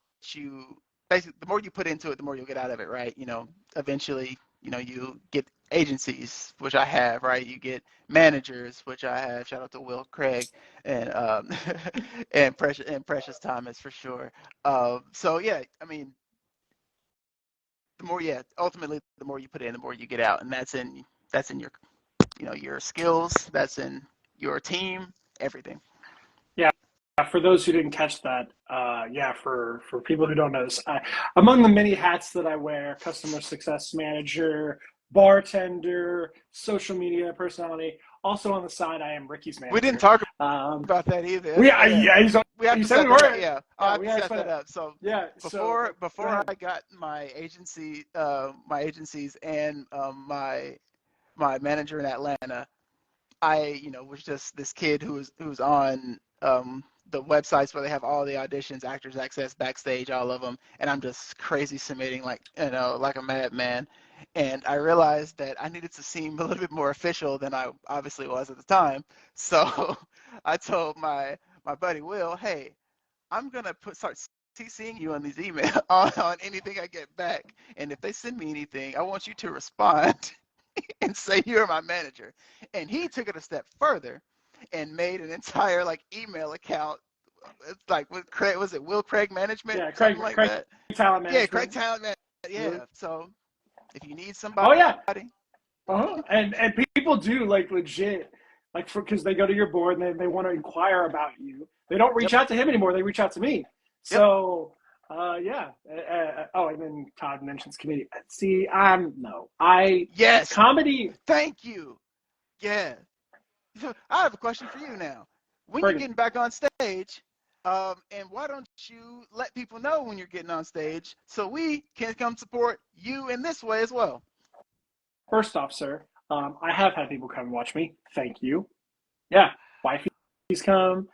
the more you put into it, the more you'll get out of it, right? Eventually, you get agencies, which I have, right? You get managers, which I have. Shout out to Will Craig and and Precious Thomas for sure. So yeah, I mean, ultimately, the more you put in, the more you get out, and that's in your your skills, that's in your team, everything. Yeah, for those who didn't catch that, for people who don't know this, among the many hats that I wear, customer success manager, bartender, social media personality. Also on the side, I am Ricky's manager. We didn't talk about that either. We have to set that up. Yeah, I have to set that up. So before I got my agencies and my manager in Atlanta, I was just this kid who was on the websites where they have all the auditions, Actors Access, Backstage, all of them, and I'm just crazy submitting like like a madman. And I realized that I needed to seem a little bit more official than I obviously was at the time. So I told my buddy Will, hey, I'm gonna start CCing you on these emails on anything I get back, and if they send me anything, I want you to respond and say you're my manager. And he took it a step further and made an entire like email account. It's like with Craig, was it Will Craig Management, Yeah, something like that? Talent Yeah, management. Craig Talent Man. Yeah. Really? So if you need Oh somebody, yeah. And people do like legit, like because they go to your board and they want to inquire about you. They don't reach out to him anymore. They reach out to me. So yeah. Oh, and then Todd mentions comedy. See, yes. comedy. Thank you. Yeah. So I have a question for you now. When you're getting back on stage, and why don't you let people know when you're getting on stage so we can come support you in this way as well? First off, sir, I have had people come and watch me. Thank you. Yeah, wifey's come.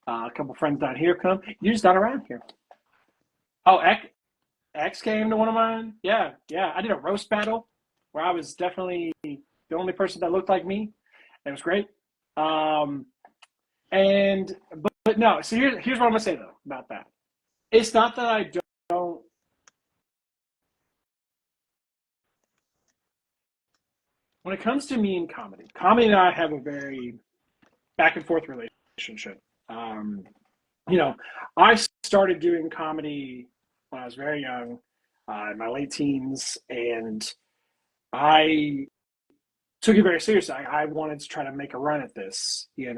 A couple friends down here come. You're just not around here. Oh, X came to one of mine. Yeah. I did a roast battle where I was definitely the only person that looked like me. It was great. But no. So here's what I'm gonna say though about that. It's not that I don't. When it comes to me and comedy and I have a very back and forth relationship. I started doing comedy when I was very young, in my late teens, and I took it very seriously. I wanted to try to make a run at this, and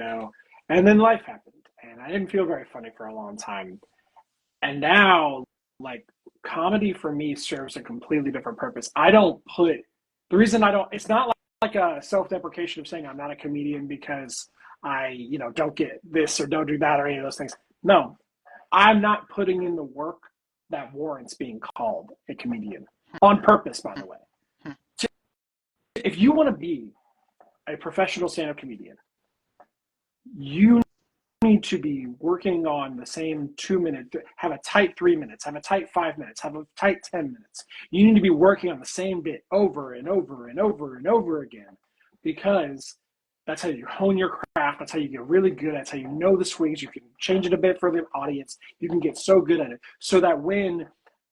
then life happened, and I didn't feel very funny for a long time. And now, like, comedy for me serves a completely different purpose. It's not like a self-deprecation of saying I'm not a comedian because I, don't get this or don't do that or any of those things. No, I'm not putting in the work that warrants being called a comedian on purpose, by the way. If you want to be a professional stand-up comedian, you need to be working on the same 2 minute, have a tight 3 minutes, have a tight 5 minutes, have a tight 10 minutes. You need to be working on the same bit over and over and over and over again, because that's how you hone your craft. That's how you get really good. That's how you know the swings. You can change it a bit for the audience. You can get so good at it so that when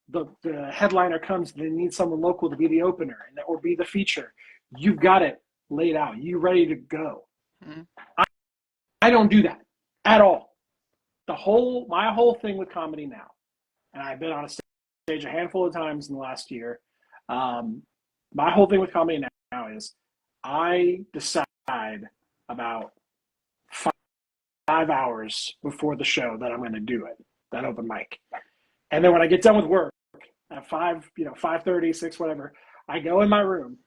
the headliner comes, they need someone local to be the opener or be the feature. You've got it laid out. You ready to go. Mm-hmm. I don't do that at all. My whole thing with comedy now, and I've been on a stage a handful of times in the last year. My whole thing with comedy now is I decide about 5 hours before the show that I'm going to do it, that open mic. And then when I get done with work at 5:30, 6, whatever, I go in my room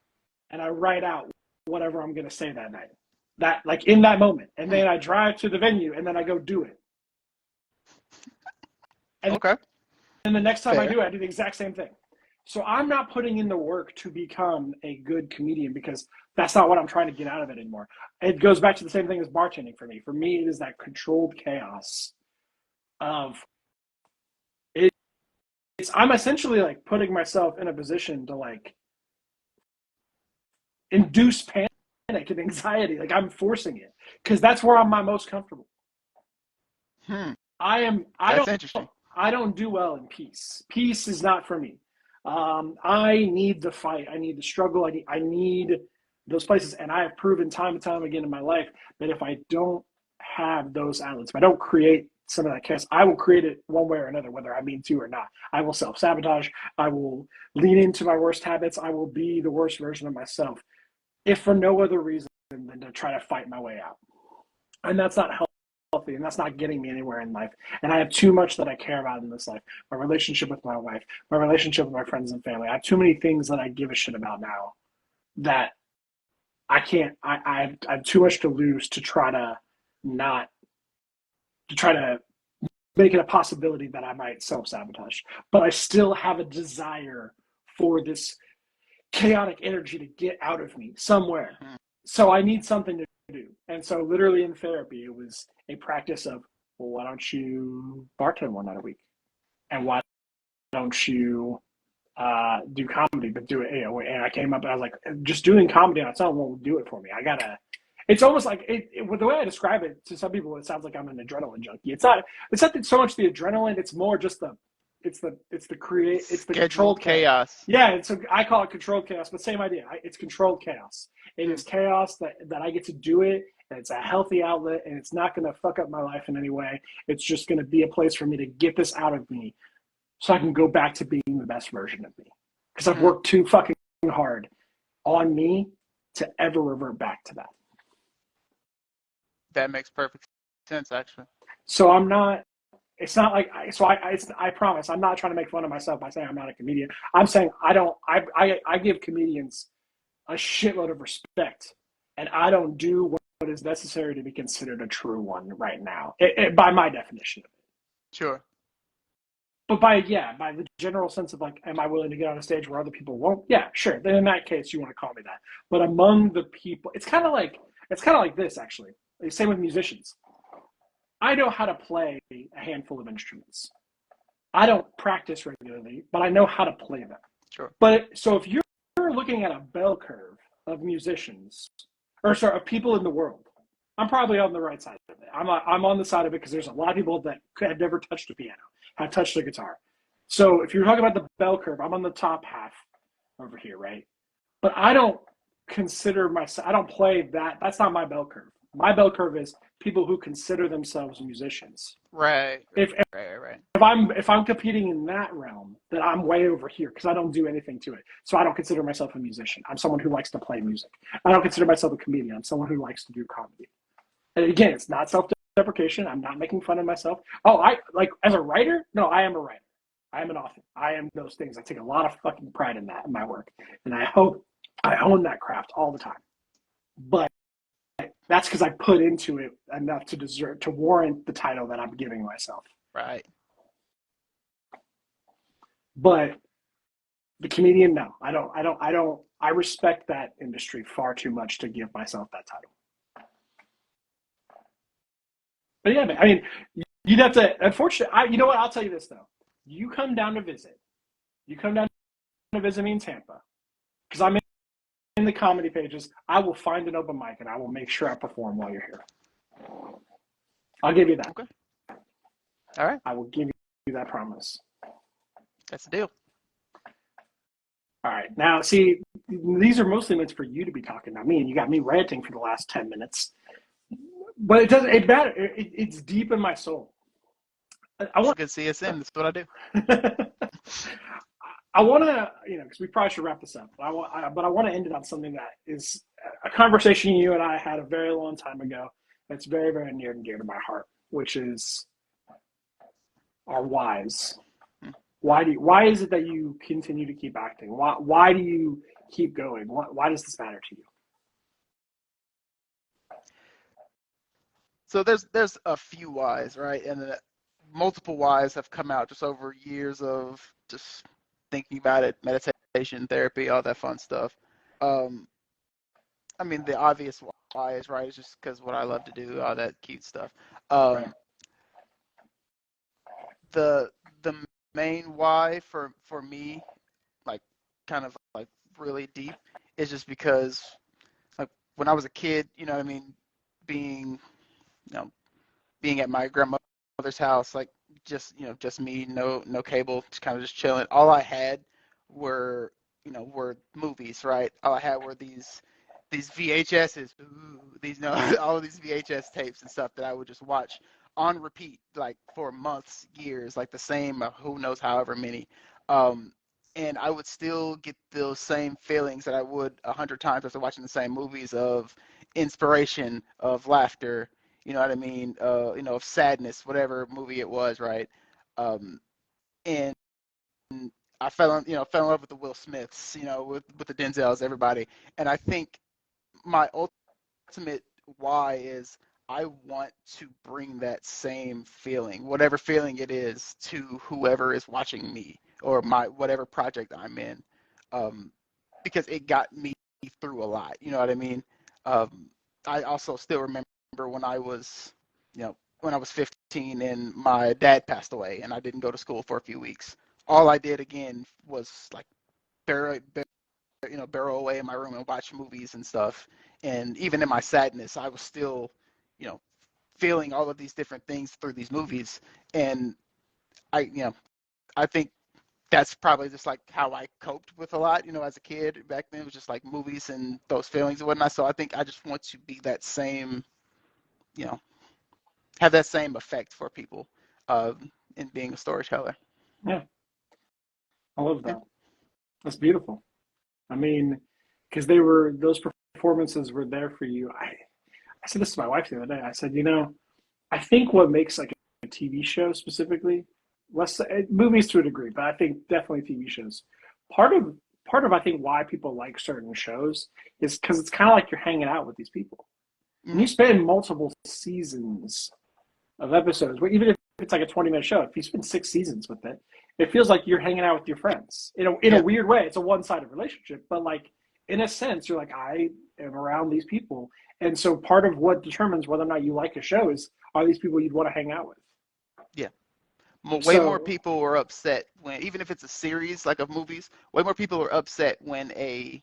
and I write out whatever I'm going to say that night. That, like, in that moment. And then I drive to the venue and then I go do it. And okay. And the next time I do it, I do the exact same thing. So I'm not putting in the work to become a good comedian, because that's not what I'm trying to get out of it anymore. It goes back to the same thing as bartending for me. For me, it is that controlled chaos of it. I'm essentially like putting myself in a position to like induce panic and anxiety. Like I'm forcing it because that's where I'm my most comfortable. That's interesting. I don't do well in peace. Peace is not for me. I need the fight. I need the struggle. I need those places. And I have proven time and time again in my life that if I don't have those outlets, if I don't create some of that chaos, I will create it one way or another, whether I mean to or not. I will self-sabotage. I will lean into my worst habits. I will be the worst version of myself, if for no other reason than to try to fight my way out. And that's not healthy, and that's not getting me anywhere in life. And I have too much that I care about in this life. My relationship with my wife, my relationship with my friends and family. I have too many things that I give a shit about now that I can't. I have too much to lose to try to make it a possibility that I might self-sabotage. But I still have a desire for this chaotic energy to get out of me somewhere. So I need something to do. And so literally in therapy, it was a practice of well, why don't you bartend one night a week? And why don't you do comedy, but do it, and I came up and I was like, just doing comedy on its own won't do it for me. I gotta, it's almost like the way I describe it to some people, it sounds like I'm an adrenaline junkie. It's not so much the adrenaline. It's more just it's the Scheduled controlled chaos. chaos. Yeah. And so I call it controlled chaos, but same idea. It's controlled chaos. It is chaos that I get to do it. And it's a healthy outlet and it's not going to fuck up my life in any way. It's just going to be a place for me to get this out of me so I can go back to being the best version of me. Because I've worked too fucking hard on me to ever revert back to that. That makes perfect sense, actually. So I'm not, it's not like, I promise, I'm not trying to make fun of myself by saying I'm not a comedian. I'm saying I give comedians a shitload of respect and I don't do what is necessary to be considered a true one right now, by my definition of it. Sure. But by the general sense of like, am I willing to get on a stage where other people won't? Yeah, sure. Then in that case, you want to call me that. But among the people, it's kind of like this actually. Same with musicians. I know how to play a handful of instruments. I don't practice regularly, but I know how to play them. Sure. But so if you're looking at a bell curve of musicians, of people in the world, I'm probably on the right side of it. I'm on the side of it because there's a lot of people that have never touched a piano, have touched a guitar. So if you're talking about the bell curve, I'm on the top half over here, right? But I don't consider myself, I don't play that. That's not my bell curve. My bell curve is people who consider themselves musicians. Right. If I'm competing in that realm, then I'm way over here because I don't do anything to it. So I don't consider myself a musician. I'm someone who likes to play music. I don't consider myself a comedian. I'm someone who likes to do comedy. And again, it's not self-deprecation. I'm not making fun of myself. Oh, I like as a writer? No, I am a writer. I am an author. I am those things. I take a lot of fucking pride in that, in my work. And I hope I own that craft all the time. But that's because I put into it enough to warrant the title that I'm giving myself. Right. But the comedian, no, I don't. I respect that industry far too much to give myself that title. But yeah, man, I mean, you'd have to. Unfortunately, you know what? I'll tell you this though. You come down to visit. You come down to visit me in Tampa, because I'm in the comedy pages. I will find an open mic and I will make sure I perform while you're here. I'll give you that. Okay. All right. I will give you that promise. That's the deal. All right. Now, see, these are mostly meant for you to be talking, not me. And you got me ranting for the last 10 minutes. But it doesn't. It matter. It's deep in my soul. I want to see us in. That's what I do. I want to, because we probably should wrap this up. But I want to end it on something that is a conversation you and I had a very long time ago. That's very, very near and dear to my heart, which is our whys. Why is it that you continue to keep acting? Why do you keep going? Why does this matter to you? So there's a few whys, right? And multiple whys have come out just over years of just thinking about it, meditation, therapy, all that fun stuff. I mean, the obvious why is right. It's just because what I love to do, all that cute stuff. Right. The main why for me, like kind of like really deep, is just because like when I was a kid, you know what I mean, being at my grandmother's house, like just me, no cable, just kind of just chilling. All I had were movies, right? All I had were these VHSs, all of these VHS tapes and stuff that I would just watch on repeat, like for months, years, like the same, who knows, however many. And I would still get those same feelings that I would 100 times after watching the same movies of inspiration, of laughter, you know what I mean? Of sadness, whatever movie it was, right? And I fell in love with the Will Smiths, with the Denzels, everybody. And I think my ultimate why is I want to bring that same feeling, whatever feeling it is, to whoever is watching me or my whatever project I'm in, because it got me through a lot. You know what I mean? I also still remember when I was, when I was 15 and my dad passed away and I didn't go to school for a few weeks. All I did again was like barrel away in my room and watch movies and stuff. And even in my sadness, I was still, you know, feeling all of these different things through these movies. And I think that's probably just like how I coped with a lot, as a kid back then. It was just like movies and those feelings and whatnot. So I think I just want to be that same, you know, have that same effect for people in being a storyteller. Yeah, I love Yeah. that. That's beautiful. I mean, because those performances were there for you. I said this to my wife the other day. I said, I think what makes like a TV show specifically, less movies to a degree, but I think definitely TV shows. Part of I think why people like certain shows is because it's kind of like you're hanging out with these people. And you spend multiple seasons of episodes, even if it's like a 20-minute show, if you spend 6 seasons with it, it feels like you're hanging out with your friends. In a weird way, it's a one-sided relationship, but like in a sense, you're like, I am around these people. And so part of what determines whether or not you like a show is, are these people you'd want to hang out with? Yeah. Way more people are upset when, even if it's a series like of movies, way more people are upset when a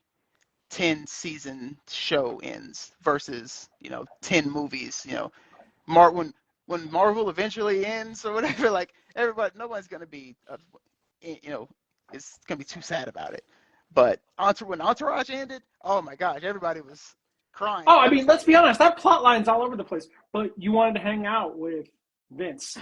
10-season show ends versus 10 movies. When Marvel eventually ends or whatever, like nobody's gonna be it's gonna be too sad about it. But when Entourage ended, oh my gosh, everybody was crying. Oh, I mean, let's be honest, that plot line's all over the place. But you wanted to hang out with Vince,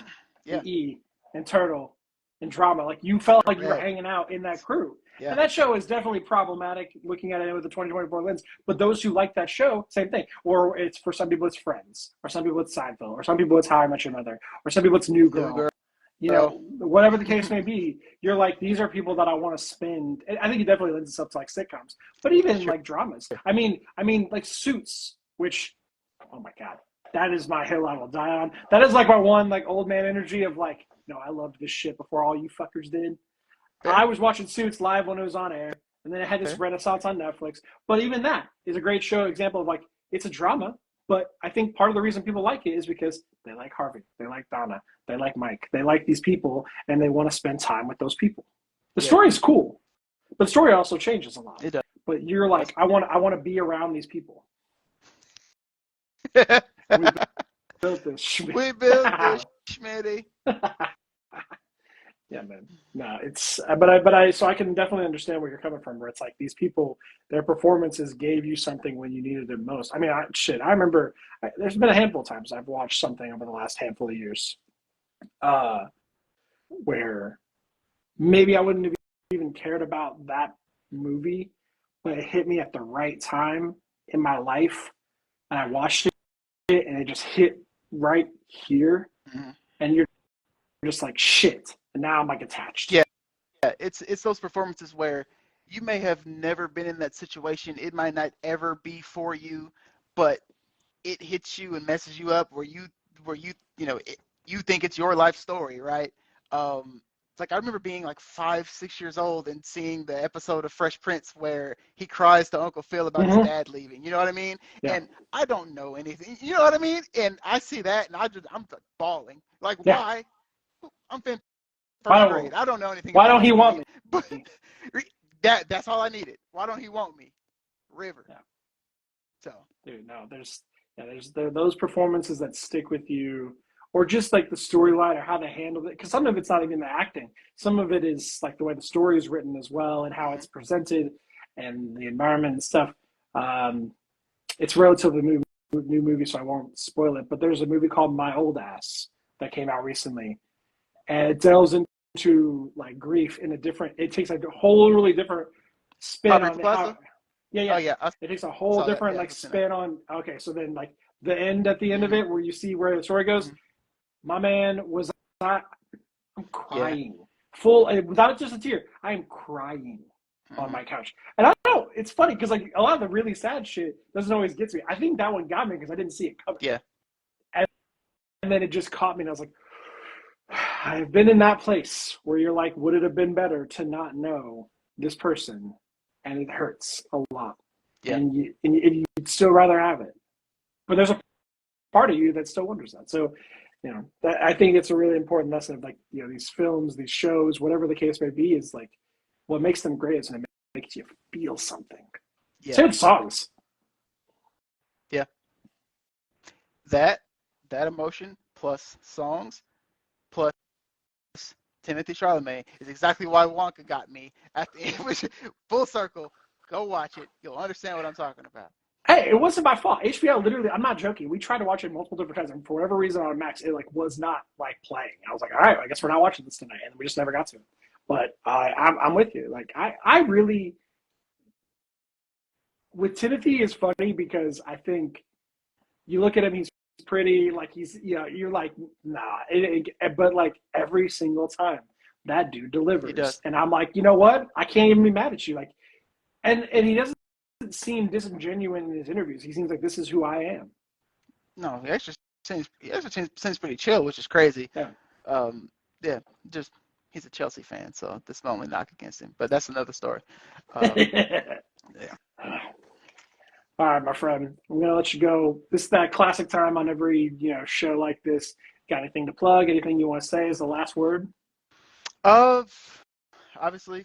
Yeah. and E, and Turtle, and Drama. Like you felt like you were hanging out in that crew. Yeah. And that show is definitely problematic looking at it with the 2024 lens. But those who like that show, same thing. Or it's for some people it's Friends, or some people it's Seinfeld, or some people it's How I Met Your Mother, or some people it's New Girl. Whatever the case may be, you're like, these are people that I want to spend. I think it definitely lends itself to like sitcoms, but even like dramas. I mean, like Suits, which, oh my God, that is my hill I will die on. That is like my one like old man energy of like, no, I loved this shit before all you fuckers did. I was watching Suits live when it was on air, and then it had this renaissance on Netflix. But even that is a great show example of like, it's a drama, but I think part of the reason people like it is because they like Harvey, they like Donna, they like Mike, they like these people, and they want to spend time with those people. The story is cool, but the story also changes a lot. It does. But you're like, I want to be around these people. We built this. Schmitty. Yeah, man. No, it's but so I can definitely understand where you're coming from. Where it's like these people, their performances gave you something when you needed it most. I mean, I remember there's been a handful of times I've watched something over the last handful of years, where maybe I wouldn't have even cared about that movie, but it hit me at the right time in my life, and I watched it, and it just hit right here, and you're just like shit. And now I'm like attached. Yeah, it's those performances where you may have never been in that situation. It might not ever be for you, but it hits you and messes you up where you you think it's your life story, right? It's like I remember being like 5, 6 years old and seeing the episode of Fresh Prince where he cries to Uncle Phil about his dad leaving. You know what I mean? Yeah. And I don't know anything. You know what I mean? And I see that and I'm bawling. Like, why? I'm fin. Grade. I don't know anything. Why don't he want me? But that's all I needed. Why don't he want me? River. Yeah. So, dude, no, there's those performances that stick with you, or just like the storyline or how they handled it. Because some of it's not even the acting. Some of it is like the way the story is written as well, and how it's presented, and the environment and stuff. It's a relatively new movie, so I won't spoil it. But there's a movie called My Old Ass that came out recently, and it delves into like grief in a different. It takes like a whole really different spin on how. Yeah. Oh, yeah. It takes a whole different like spin on. Okay, so then like the end at the end of it, where you see where the story goes. My man was. I'm crying, full without just a tear. I am crying on my couch, and I don't know. It's funny because like a lot of the really sad shit doesn't always get to me. I think that one got me because I didn't see it coming. Yeah. And then it just caught me, and I was like, I've been in that place where you're like, would it have been better to not know this person? And it hurts a lot. Yeah. And you'd still rather have it. But there's a part of you that still wonders that. So I think it's a really important lesson of like, these films, these shows, whatever the case may be, is like what makes them great is when it makes you feel something. Yeah, Same with songs. yeah. That emotion plus songs plus Timothy Chalamet is exactly why Wonka got me at the end. Which, full circle. Go watch it. You'll understand what I'm talking about. Hey, it wasn't my fault. HBO literally, I'm not joking. We tried to watch it multiple different times, and for whatever reason on Max, it like was not like playing. I was like, all right, I guess we're not watching this tonight, and we just never got to it. But I'm with you. Like I really with Timothy is funny because I think you look at him, he's pretty, like he's you're like nah, but like every single time that dude He delivers, does. and I'm like, you know what? I can't even be mad at you. Like, and he doesn't seem disingenuous in his interviews. He seems like this is who I am. No, he actually seems pretty chill, which is crazy. Yeah. Yeah, just he's a Chelsea fan, so this is my only knock against him. But that's another story. Yeah. All right, my friend. I'm gonna let you go. This is that classic time on every show like this. Got anything to plug? Anything you want to say as the last word? Obviously,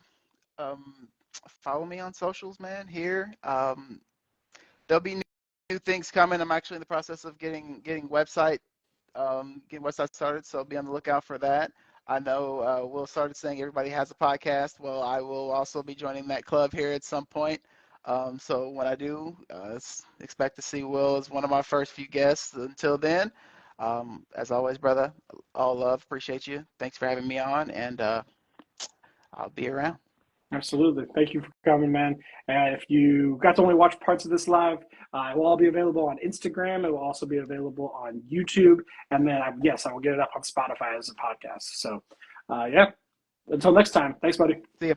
follow me on socials, man. Here, there'll be new things coming. I'm actually in the process of getting website started, so be on the lookout for that. I know Will started saying everybody has a podcast. Well, I will also be joining that club here at some point. So when I do, expect to see Will as one of my first few guests. Until then, as always, brother, all love. Appreciate you. Thanks for having me on, and I'll be around. Absolutely. Thank you for coming, man. And if you got to only watch parts of this live, it will all be available on Instagram. It will also be available on YouTube. And then, yes, I will get it up on Spotify as a podcast. So, yeah, until next time. Thanks, buddy. See ya.